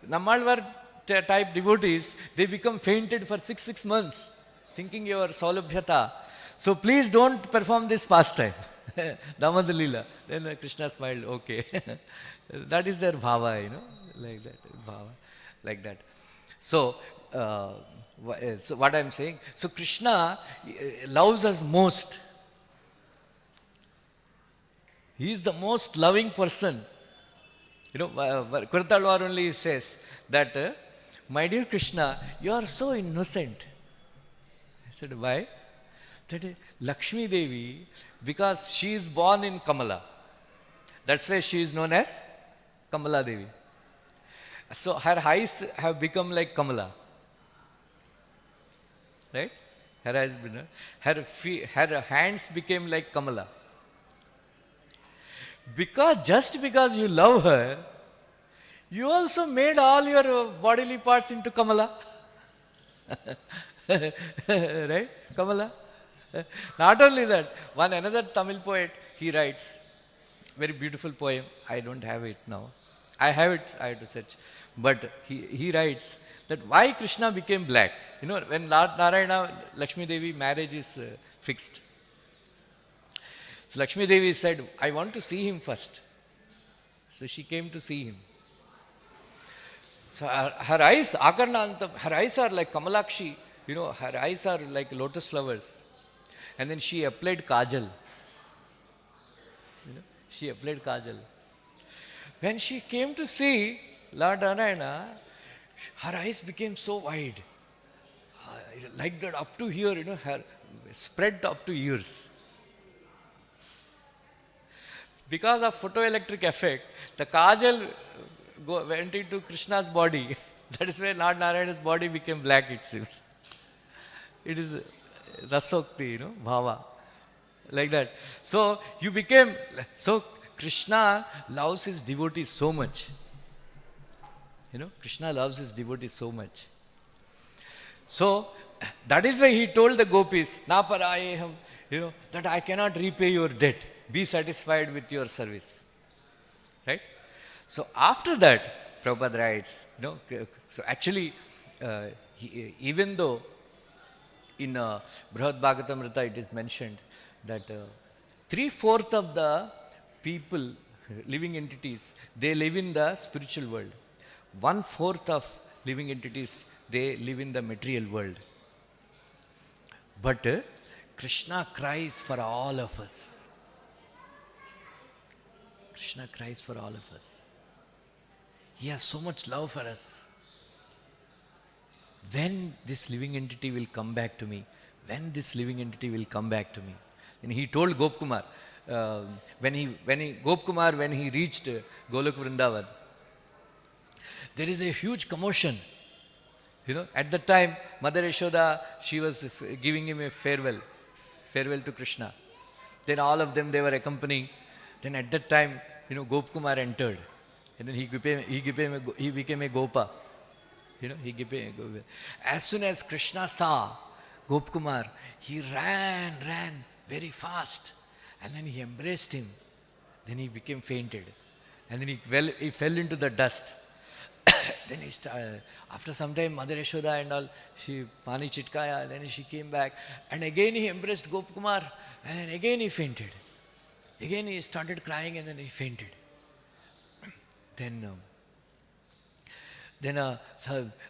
Nammalvar type devotees, they become fainted for six months, thinking your saulabhyata. So please don't perform this pastime, Damodar Leela. Then Krishna smiled, okay. That is their bhava, like that, bhava, like that. So, so what I am saying, so Krishna loves us most. He is the most loving person. Kurtalwar only says that, my dear Krishna, you are so innocent. I said, why? That Lakshmi Devi, because she is born in Kamala. That's why she is known as Kamala Devi. So her eyes have become like Kamala. Right? Her eyes, her hands became like Kamala. Just because you love her, you also made all your bodily parts into Kamala. Right? Kamala. Not only that, another Tamil poet, he writes, very beautiful poem. I don't have it now. I have it, I have to search. But he writes that why Krishna became black. When Lord Narayana, Lakshmi Devi marriage is fixed. So Lakshmi Devi said, I want to see him first. So she came to see him. So her eyes, Akarnantam, her eyes are like Kamalakshi. Her eyes are like lotus flowers. And then she applied kajal. She applied kajal. When she came to see Lord Narayana, her eyes became so wide. Like that up to here, her spread up to ears. Because of photoelectric effect, the kajal went into Krishna's body. That is why Lord Narayana's body became black, it seems. It is rasokti, bhava. Like that. So Krishna loves his devotees so much. Krishna loves his devotees so much. So that is why he told the gopis, na parayeham, that I cannot repay your debt. Be satisfied with your service. Right? So after that, Prabhupada writes, so actually, even though in Bhagavad-gita it is mentioned that 3/4 of the people, living entities, they live in the spiritual world. 1/4 of living entities, they live in the material world. But Krishna cries for all of us. Krishna cries for all of us. He has so much love for us. When this living entity will come back to me? When this living entity will come back to me? And he told Gopkumar, when he reached Golok Vrindavan, there is a huge commotion. At the time, Mother Yashoda, she was giving him a farewell to Krishna. Then all of them, they were accompanying. Then at that time, Gopkumar entered. And then he became a Gopa. As soon as Krishna saw Gopkumar, he ran very fast. And then he embraced him. Then he became fainted. And then he fell into the dust. Then after some time, Mother Yashoda and all, she pani chitkaya, and then she came back. And again he embraced Gopkumar. And then again he fainted. Again he started crying and then he fainted. Then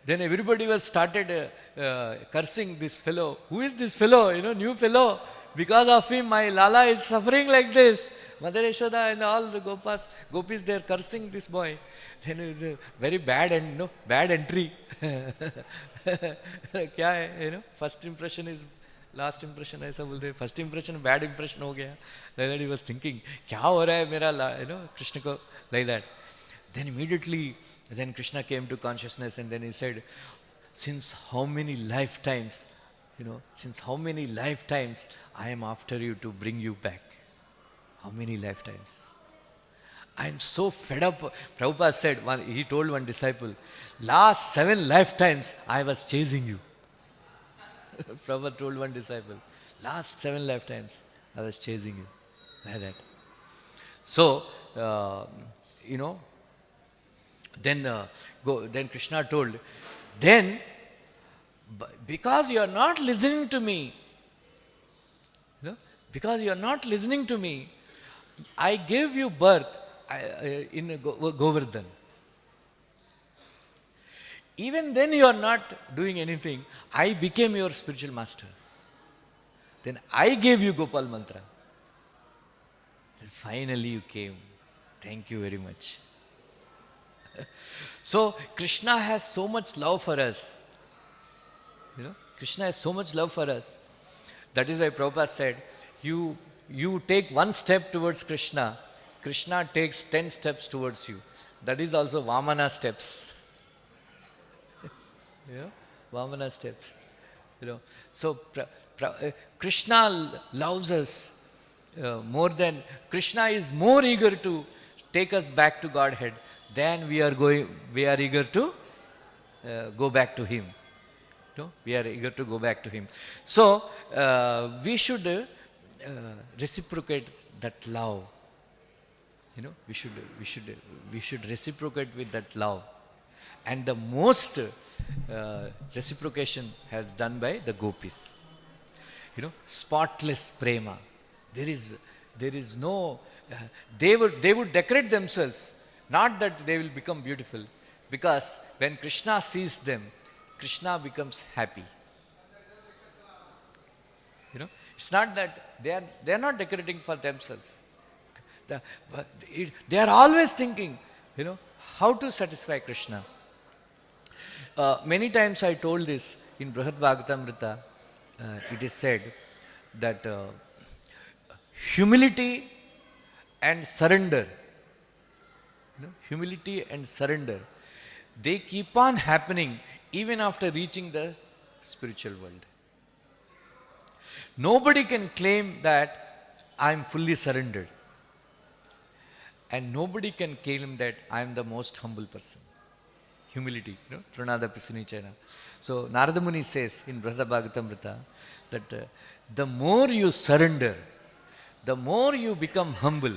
everybody was started cursing this fellow. Who is this fellow? New fellow. Because of him, my Lala is suffering like this. Mother Yashoda and all the gopis, they are cursing this boy. Then very bad entry. क्या है, first impression is last impression, ऐसा बोलते हैं. First impression bad impression हो गया. Like that he was thinking, क्या हो रहा है मेरा Krishna को, like that. Then immediately, then Krishna came to consciousness and then he said, since how many lifetimes I am after you to bring you back. How many lifetimes? I am so fed up. Prabhupada said, he told one disciple, last 7 lifetimes I was chasing you. Prabhupada told one disciple, last 7 lifetimes I was chasing you. Like that. So, then Krishna told, then because you are not listening to me, I gave you birth in Govardhan. Even then you are not doing anything. I became your spiritual master. Then I gave you Gopal mantra. Then finally you came. Thank you very much. So Krishna has so much love for us. Krishna has so much love for us. That is why Prabhupada said, you take one step towards Krishna, Krishna takes 10 steps towards you. That is also Vamana steps. Vamana steps. So Krishna loves us more than, Krishna is more eager to take us back to Godhead than we are eager to go back to Him. We are eager to go back to Him. So we should reciprocate that love. We should reciprocate with that love. And the most reciprocation has done by the gopis. Spotless prema. There is no, they would decorate themselves, not that they will become beautiful, because when Krishna sees them, Krishna becomes happy. It's not that they are not decorating for themselves. They are always thinking, how to satisfy Krishna. Many times I told this in Bhagavad-gita. It is said that humility and surrender, they keep on happening even after reaching the spiritual world. Nobody can claim that I am fully surrendered. And nobody can claim that I am the most humble person. Humility, Pranada Pisunichana. So Narada Muni says in Bhagavatam that the more you surrender, the more you become humble,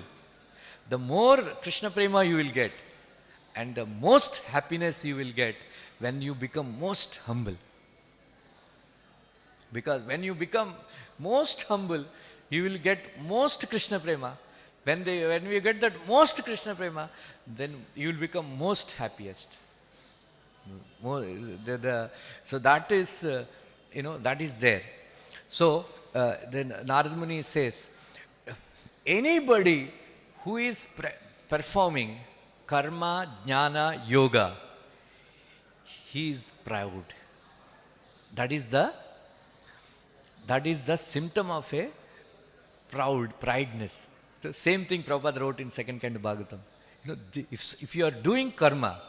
the more Krishna Prema you will get, and the most happiness you will get when you become most humble. Because when you become most humble, you will get most Krishna Prema. When we get that most Krishna Prema, then you will become most happiest. So that is, that is there. So then Narada Muni says, anybody who is performing karma, jnana, yoga, he is proud. That is the symptom of a prideness. The same thing Prabhupada wrote in second kind of Bhagavatam. If you are doing karma,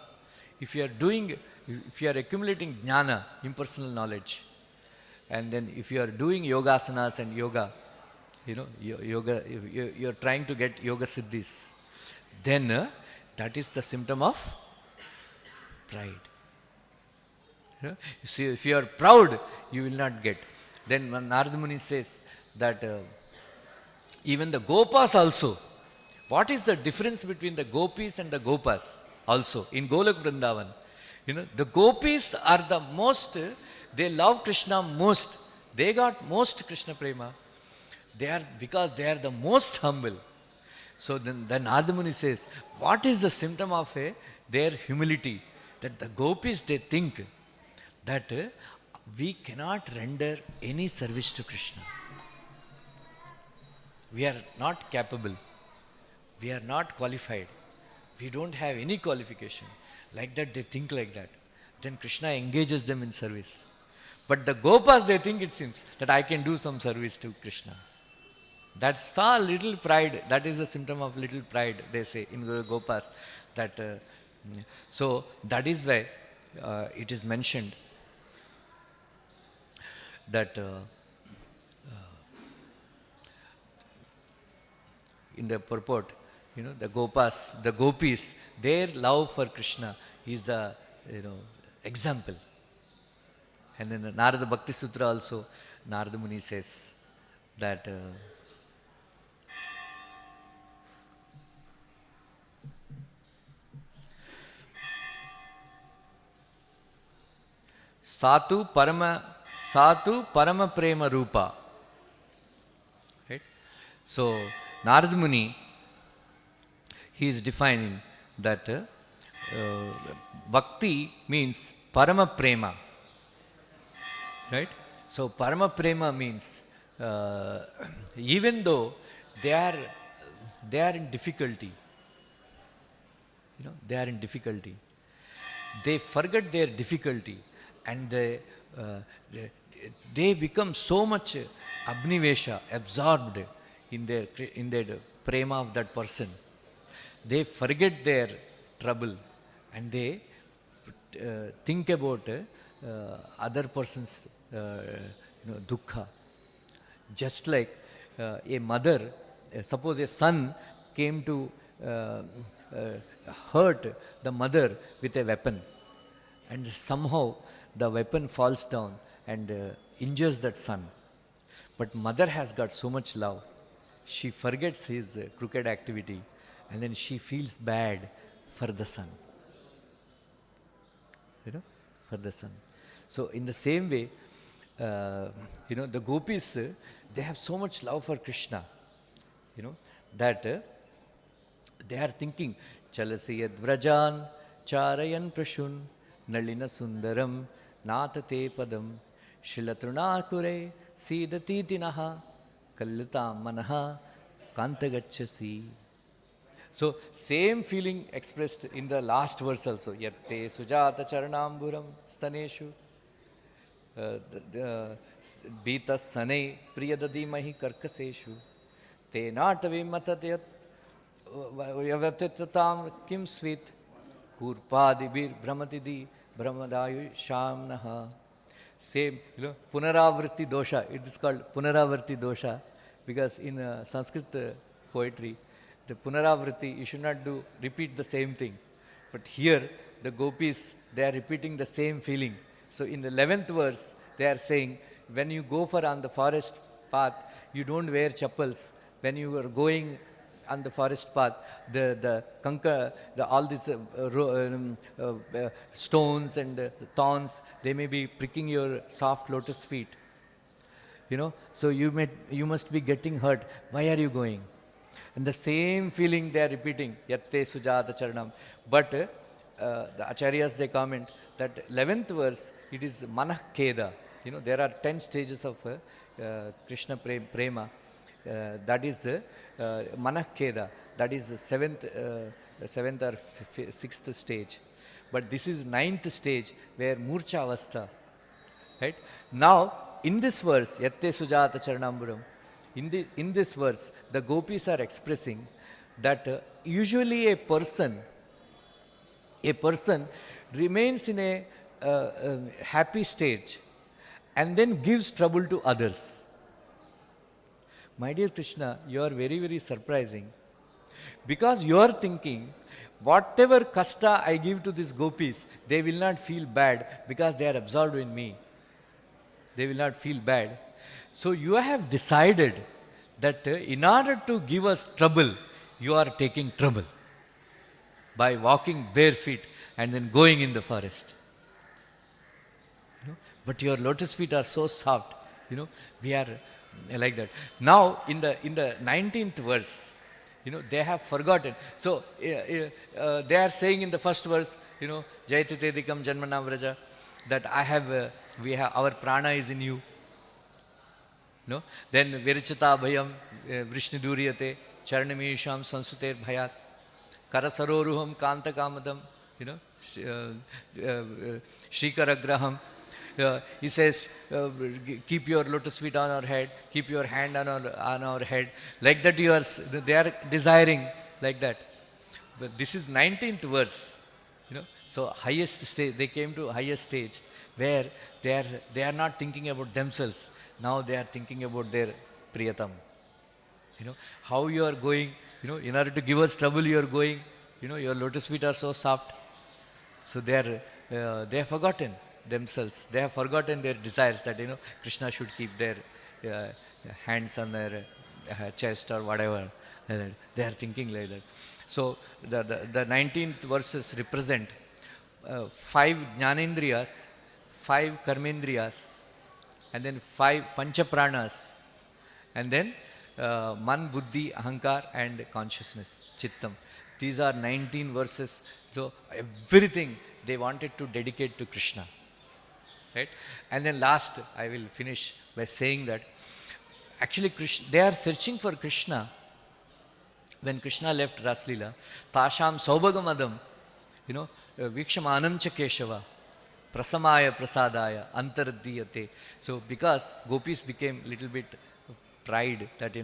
if you are accumulating jnana, impersonal knowledge, and then if you are doing yogasanas and yoga, you are trying to get yoga siddhis, then that is the symptom of pride. See, if you are proud, you will not get. Then Narada Muni says that even the gopas also, what is the difference between the gopis and the gopas also in Golok Vrindavan? The gopis are the most, they love Krishna most. They got most Krishna Prema. Because they are the most humble. So then Narada Muni says, what is the symptom of their humility? That the gopis, they think that we cannot render any service to Krishna. We are not capable. We are not qualified. We don't have any qualification. Like that, they think like that. Then Krishna engages them in service. But the gopas, they think, it seems, that I can do some service to Krishna. That's a little pride. That is a symptom of little pride, they say, in the gopas. So that is why it is mentioned that in the purport, the gopis, their love for Krishna is the example. And then the Narada Bhakti Sutra also, Narada Muni says that Satu Parama Prema Rupa. Right? So Narada Muni, he is defining that bhakti means Parama Prema. Right? So Parama Prema means even though they are in difficulty, they are in difficulty. They forget their difficulty and they become so much abnivesha, absorbed in their prema of that person. They forget their trouble and they think about other person's dukkha. Just like a mother, suppose a son came to hurt the mother with a weapon, and somehow the weapon falls down and injures that son. But mother has got so much love, she forgets his crooked activity and then she feels bad for the son. For the son. So in the same way, the gopis, they have so much love for Krishna, that they are thinking, Chalasi yad vrajan charayan prashun nalina sundaram natate padam shilatrunakure sidatitinaha kallutam manaha kantagachasi. So same feeling expressed in the last verse also. Yatte sujata charanamburam staneshu Bita Sane Priyadadimahi Karkaseshu Te Natavi Matatayat Yavatitatam Kim Svit Kurpadibir Brahmatidi Brahmadayu Shamnaha. Same, Punaravrti dosha. It is called Punaravrti dosha because in Sanskrit poetry, the Punaravrti, you should not repeat the same thing. But here, the gopis, they are repeating the same feeling. So in the 11th verse, they are saying, when you go on the forest path, you don't wear chappals. When you are going on the forest path, all these stones and thorns, they may be pricking your soft lotus feet. So you must be getting hurt. Why are you going? And the same feeling they are repeating, Yatte Sujata Charanam. But the Acharyas, they comment that 11th verse, it is Manah Keda. There are 10 stages of Krishna Prema. That is Manah Keda. That is the seventh or sixth stage. But this is 9th stage where Murcha Avastha. Right? Now, in this verse, Yatte Sujata Charanamburam, in this verse, the gopis are expressing that usually a person remains in a happy state and then gives trouble to others. My dear Krishna, you are very, very surprising. Because you are thinking, whatever kasta I give to these gopis, they will not feel bad because they are absorbed in me. They will not feel bad. So you have decided that in order to give us trouble, you are taking trouble by walking bare feet and then going in the forest. But your lotus feet are so soft. We are like that. Now, in the 19th verse, they have forgotten. So, they are saying in the first verse, Jayatitedikam Janmana Vraja, that our prana is in you. Then Virichita Bhayam Vrishnu Duriyate Charanamisham Sansuter Bhayat Karasaroruham Kanta Kamadam, Shrikaragraham. He says, keep your lotus feet on our head, keep your hand on our head. Like that they are desiring like that. But this is 19th verse. So highest stage, they came to highest stage where they are not thinking about themselves. Now they are thinking about their Priyatam. How you are going, in order to give us trouble you are going, your lotus feet are so soft. So they have forgotten themselves. They have forgotten their desires that, Krishna should keep their hands on their chest or whatever. They are thinking like that. So the 19th verses represent 5 jnanendriyas, 5 karmendriyas, and then 5 panchapranas, and then man, buddhi, ahankar, and consciousness, chittam. These are 19 verses. So everything they wanted to dedicate to Krishna. Right? And then last, I will finish by saying that actually they are searching for Krishna. When Krishna left Raslila, Tasham Saubhagamadam, Vikshamanam cha Keshava, Prasamaya Prasadaya, Antardiyate. So because gopis became little bit pride that,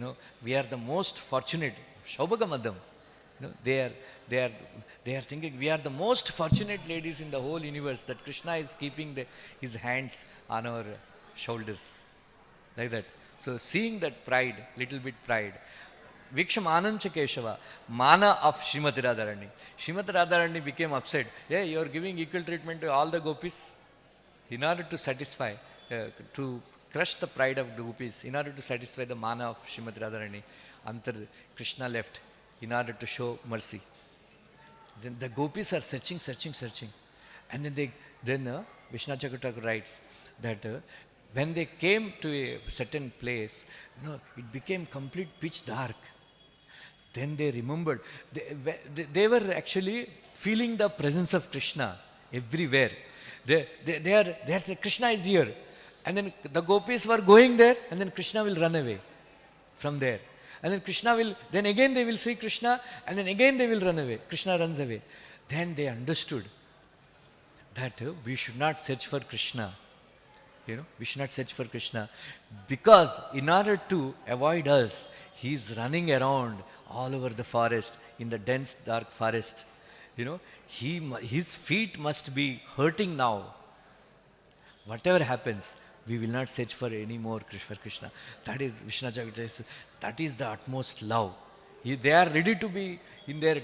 we are the most fortunate, Saubhagamadam. They are thinking we are the most fortunate ladies in the whole universe, that Krishna is keeping his hands on our shoulders. Like that. So seeing that pride, little bit pride, Viksham Anancha Keshava, Mana of Srimati Radharani. Srimati Radharani became upset. Yeah, you are giving equal treatment to all the gopis in order to satisfy, to crush the pride of the gopis, in order to satisfy the Mana of Srimati Radharani. Krishna left in order to show mercy. Then the gopis are searching. And then Vishnu Chakravarti writes that when they came to a certain place, it became complete pitch dark. Then they remembered, they were actually feeling the presence of Krishna everywhere. Krishna is here. And then the gopis were going there, and then Krishna will run away from there. And then then again they will see Krishna, and then again they will run away. Krishna runs away. Then they understood that we should not search for Krishna. We should not search for Krishna, because in order to avoid us, he is running around all over the forest, in the dense dark forest. His feet must be hurting now. Whatever happens, we will not search for any more for Krishna. That is Vishnu Chakravarti. That is the utmost love. They are ready to be in their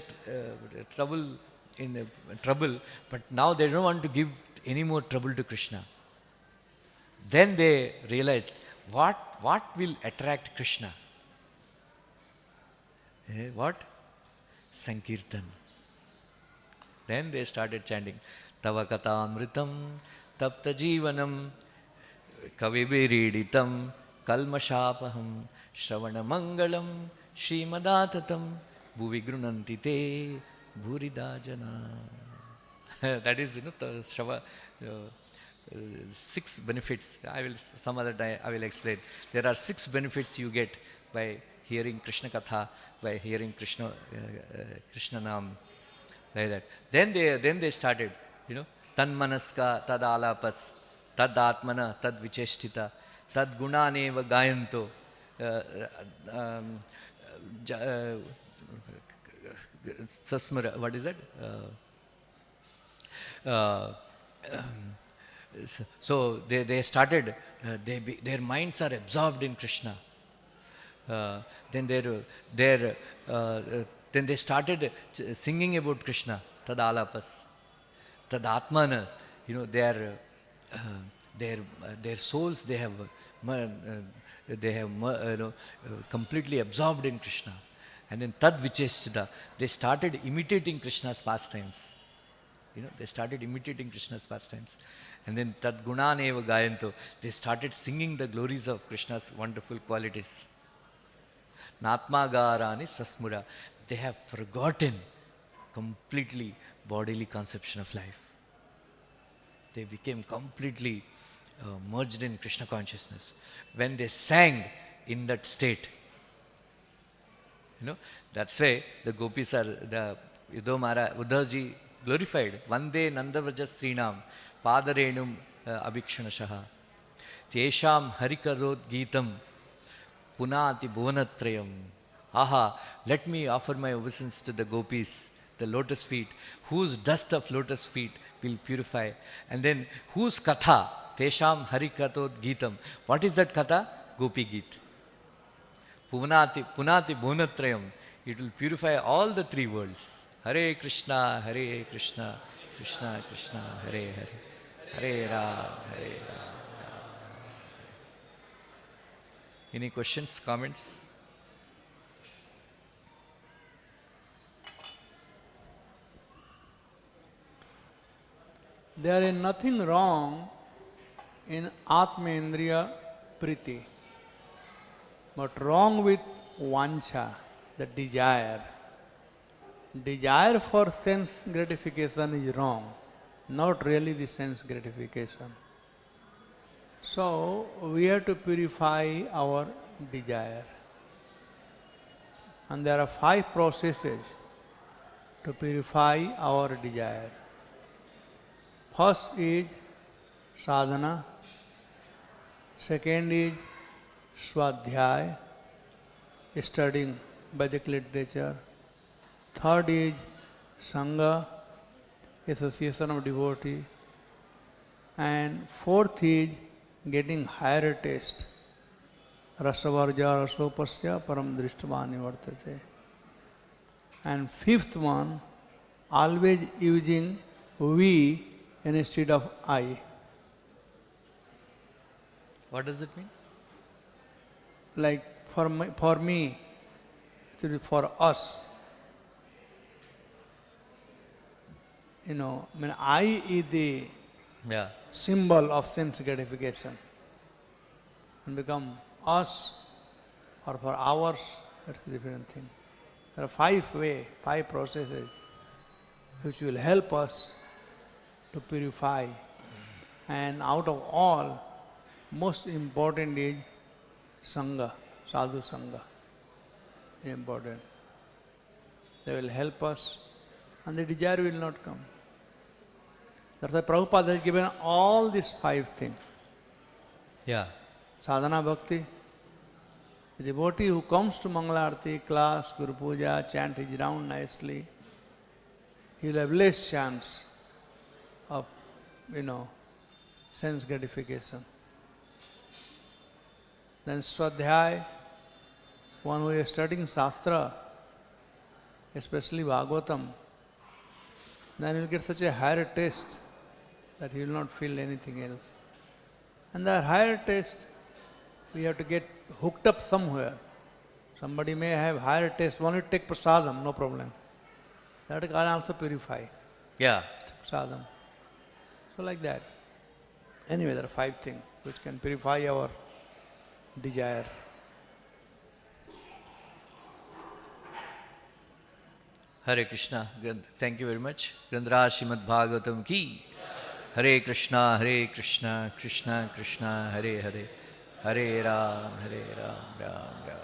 trouble, but now they don't want to give any more trouble to Krishna. Then they realized, what will attract Krishna? What? Sankirtan. Then they started chanting, Tava Katamritam, Tapta Jivanam, Kavibiriditam, Kalmashapaham, Shravana Mangalam, Srimadatatam, Bhuvigrunanti te, Bhuridajana. That is, Shrava. 6 benefits. Some other time I will explain. There are 6 benefits you get by hearing Krishna Katha, by hearing Krishna Nam, like that. Then they started, Tanmanaska tad alapas, tad atmana tad vicheshtita, tad gunaneva gayanto, sasmara, what is that? So they started, their minds are absorbed in Krishna. Then they started singing about Krishna, tad alapas, tad atmanas. Their souls, they have completely absorbed in Krishna. And then tad vicheshtita, they started imitating Krishna's pastimes. They started imitating Krishna's pastimes. And then tad gunaneva gayanto, they started singing the glories of Krishna's wonderful qualities. Natmagarani sasmura, they have forgotten completely bodily conception of life. They became completely merged in Krishna consciousness. When they sang in that state, that's why the gopis are, the Uddhavji glorified. Vande Nandavaja Srinam Padarenum Abhikshanashaha Tesham Harikarod Geetam Punati Bhuvanathrayam. Aha, let me offer my obeisance to the gopis, the lotus feet, whose dust of lotus feet will purify. And then whose katha? Tesham Harikatod Geetam. What is that katha? Gopi Geet. Punati Bhuvanathrayam. It will purify all the 3 worlds. Hare Krishna, Krishna Krishna, Hare Hare, Hare Rama, Hare Rama. Any questions, comments? There is nothing wrong in Atmendriya Priti, but wrong with Vancha, the desire. Desire for sense gratification is wrong, not really the sense gratification. So we have to purify our desire. And there are 5 processes to purify our desire. First is sadhana, second is swadhyaya, studying Vedic literature, third is sangha, association of devotee, and fourth is getting higher taste. Rasavarja rasopasya param drishtavani vartate. And fifth one, always using we instead of I. What does it mean? Like for me, it will be for us. I is the Yeah. symbol of sense gratification. And become us or for ours, that's a different thing. There are 5 processes which will help us to purify. And out of all, most important is sangha, sadhu sangha. Important. They will help us and the desire will not come. That's why Prabhupada has given all these 5 things. Yeah. Sadhana bhakti. The devotee who comes to Mangala Arati, class, Guru Puja, chant his round nicely, he will have less chance of, sense gratification. Then Swadhyaya, one who is studying Shastra, especially Bhagavatam, then he will get such a higher taste that he will not feel anything else. And the higher taste, we have to get hooked up somewhere. Somebody may have higher taste, only take prasadam, no problem. That can also purify. Yeah. Prasadam. So like that. Anyway, there are 5 things which can purify our desire. Hare Krishna. Thank you very much. Grandhara Srimad Bhagavatam ki. Hare Krishna, Krishna Krishna, Hare Hare. Hare Ram, Ram Ram.